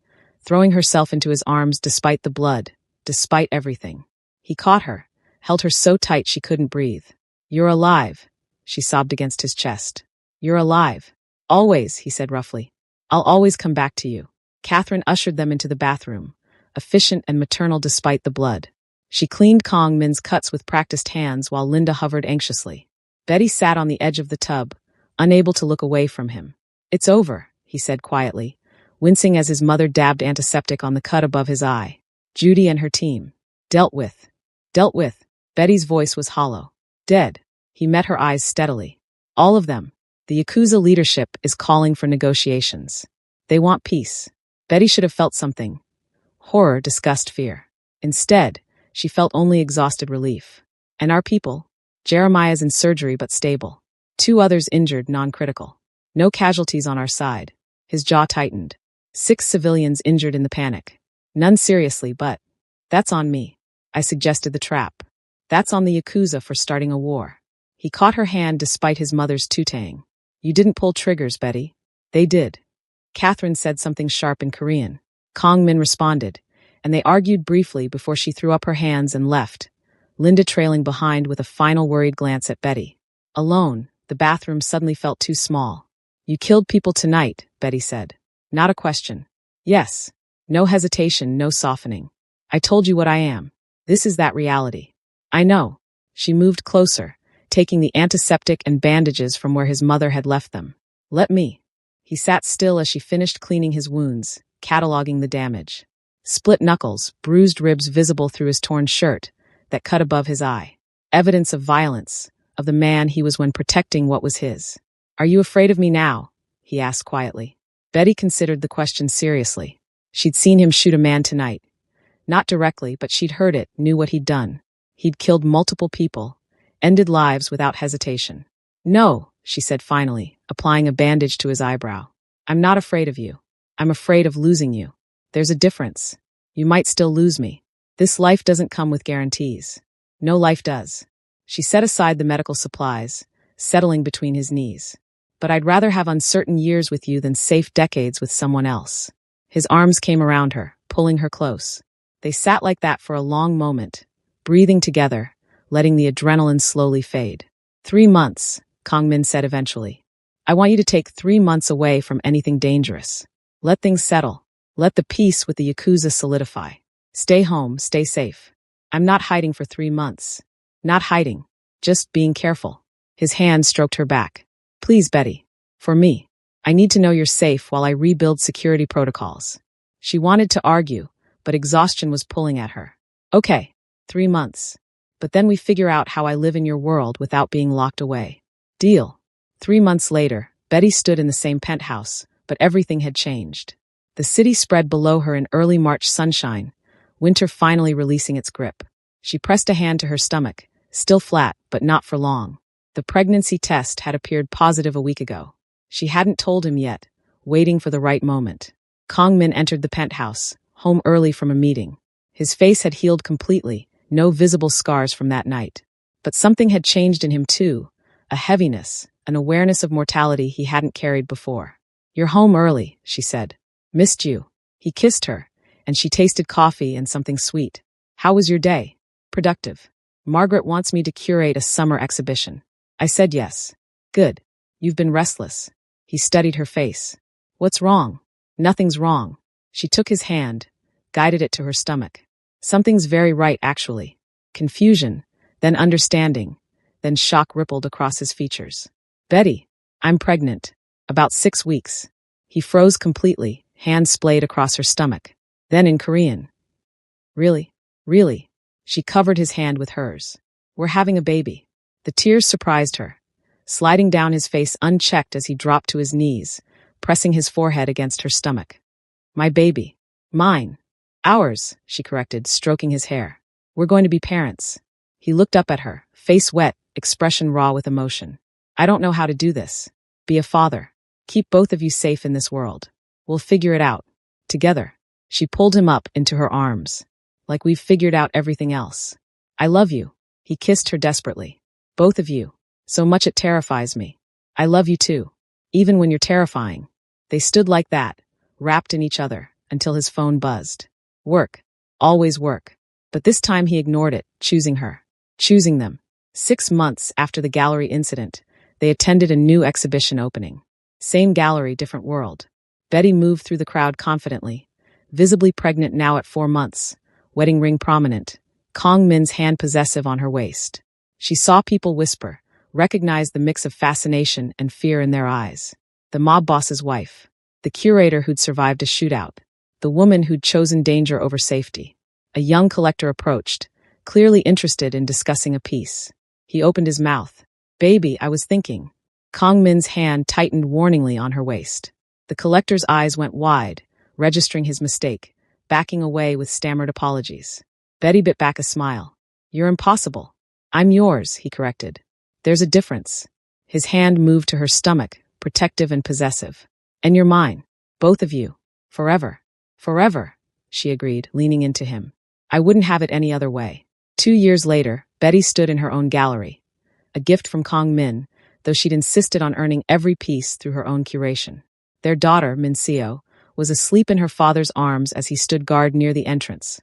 throwing herself into his arms despite the blood, despite everything. He caught her, held her so tight she couldn't breathe. "You're alive," she sobbed against his chest. "You're alive. Always," he said roughly. "I'll always come back to you." Catherine ushered them into the bathroom, efficient and maternal despite the blood. She cleaned Kong Min's cuts with practiced hands while Linda hovered anxiously. Betty sat on the edge of the tub, unable to look away from him. "It's over," he said quietly, wincing as his mother dabbed antiseptic on the cut above his eye. "Judy and her team. Dealt with. Dealt with." Betty's voice was hollow. "Dead." He met her eyes steadily. "All of them. The Yakuza leadership is calling for negotiations. They want peace." Betty should have felt something. Horror, disgust, fear. Instead, she felt only exhausted relief. "And our people?" "Jeremiah's in surgery but stable. 2 others injured, non-critical. No casualties on our side." His jaw tightened. 6 civilians injured in the panic. "None seriously, but that's on me. I suggested the trap. That's on the Yakuza for starting a war." He caught her hand despite his mother's tutaying. "You didn't pull triggers, Betty. They did." Catherine said something sharp in Korean. Kong Min responded, and they argued briefly before she threw up her hands and left, Linda trailing behind with a final worried glance at Betty. Alone, the bathroom suddenly felt too small. "You killed people tonight," Betty said. "Not a question." "Yes." No hesitation, no softening. "I told you what I am. This is that reality." "I know." She moved closer, taking the antiseptic and bandages from where his mother had left them. "Let me." He sat still as she finished cleaning his wounds, cataloging the damage. Split knuckles, bruised ribs visible through his torn shirt that cut above his eye. Evidence of violence, of the man he was when protecting what was his. "Are you afraid of me now?" he asked quietly. Betty considered the question seriously. She'd seen him shoot a man tonight. Not directly, but she'd heard it, knew what he'd done. He'd killed multiple people, ended lives without hesitation. "No," she said finally, applying a bandage to his eyebrow. "I'm not afraid of you. I'm afraid of losing you. There's a difference. You might still lose me. This life doesn't come with guarantees. No life does." She set aside the medical supplies, settling between his knees. "But I'd rather have uncertain years with you than safe decades with someone else." His arms came around her, pulling her close. They sat like that for a long moment, breathing together, letting the adrenaline slowly fade. 3 months, Kong Min said eventually. "I want you to take 3 months away from anything dangerous. Let things settle. Let the peace with the Yakuza solidify. Stay home, stay safe. I'm not hiding for 3 months. Not hiding. Just being careful." His hand stroked her back. "Please, Betty. For me. I need to know you're safe while I rebuild security protocols." She wanted to argue, but exhaustion was pulling at her. "Okay, 3 months. But then we figure out how I live in your world without being locked away. Deal." 3 months later, Betty stood in the same penthouse, but everything had changed. The city spread below her in early March sunshine, winter finally releasing its grip. She pressed a hand to her stomach, still flat, but not for long. The pregnancy test had appeared positive a week ago. She hadn't told him yet, waiting for the right moment. Kong Min entered the penthouse, home early from a meeting. His face had healed completely, no visible scars from that night. But something had changed in him too, a heaviness, an awareness of mortality he hadn't carried before. "You're home early," she said. "Missed you." He kissed her, and she tasted coffee and something sweet. "How was your day?" "Productive. Margaret wants me to curate a summer exhibition." I said yes. "Good. You've been restless." He studied her face. "What's wrong?" "Nothing's wrong." She took his hand, guided it to her stomach. "Something's very right, actually." Confusion, then understanding, then shock rippled across his features. "Betty, I'm pregnant. About 6 weeks." He froze completely, hand splayed across her stomach. Then in Korean. "Really? Really?" She covered his hand with hers. "We're having a baby." The tears surprised her, sliding down his face unchecked as he dropped to his knees, pressing his forehead against her stomach. "My baby. Mine. Ours," she corrected, stroking his hair. "We're going to be parents." He looked up at her, face wet, expression raw with emotion. "I don't know how to do this. Be a father. Keep both of you safe in this world. We'll figure it out. Together." She pulled him up into her arms. "Like we've figured out everything else. I love you." He kissed her desperately. Both of you. So much it terrifies me. I love you too. Even when you're terrifying. They stood like that, wrapped in each other, until his phone buzzed. Work. Always work. But this time he ignored it, choosing her. Choosing them. 6 months after the gallery incident, they attended a new exhibition opening. Same gallery, different world. Betty moved through the crowd confidently, visibly pregnant now at 4 months, wedding ring prominent, Kong Min's hand possessive on her waist. She saw people whisper, recognized the mix of fascination and fear in their eyes. The mob boss's wife, the curator who'd survived a shootout, the woman who'd chosen danger over safety. A young collector approached, clearly interested in discussing a piece. He opened his mouth. Baby, I was thinking. Kong Min's hand tightened warningly on her waist. The collector's eyes went wide, registering his mistake, backing away with stammered apologies. Betty bit back a smile. You're impossible. I'm yours, he corrected. There's a difference. His hand moved to her stomach, protective and possessive. And you're mine. Both of you. Forever. Forever, she agreed, leaning into him. I wouldn't have it any other way. 2 years later, Betty stood in her own gallery. A gift from Kong Min, though she'd insisted on earning every piece through her own curation. Their daughter, Minseo, was asleep in her father's arms as he stood guard near the entrance,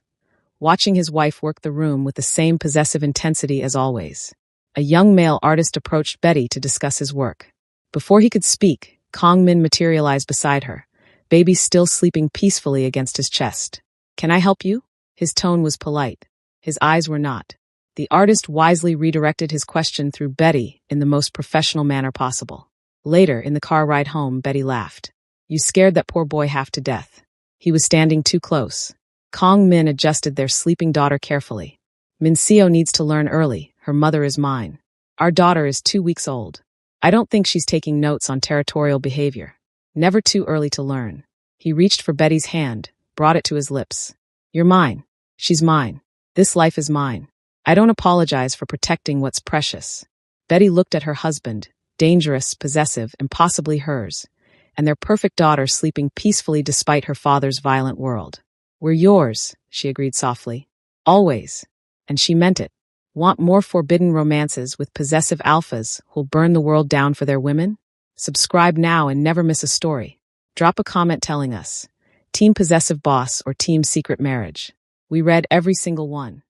watching his wife work the room with the same possessive intensity as always. A young male artist approached Betty to discuss his work. Before he could speak, Kong Min materialized beside her, baby still sleeping peacefully against his chest. Can I help you? His tone was polite. His eyes were not. The artist wisely redirected his question through Betty in the most professional manner possible. Later, in the car ride home, Betty laughed. You scared that poor boy half to death. He was standing too close. Kong Min adjusted their sleeping daughter carefully. Minseo needs to learn early. Her mother is mine. Our daughter is 2 weeks old. I don't think she's taking notes on territorial behavior. Never too early to learn. He reached for Betty's hand, brought it to his lips. You're mine. She's mine. This life is mine. I don't apologize for protecting what's precious. Betty looked at her husband, dangerous, possessive, impossibly hers, and their perfect daughter sleeping peacefully despite her father's violent world. We're yours, she agreed softly. Always. And she meant it. Want more forbidden romances with possessive alphas who'll burn the world down for their women? Subscribe now and never miss a story. Drop a comment telling us, Team Possessive Boss or Team Secret Marriage. We read every single one.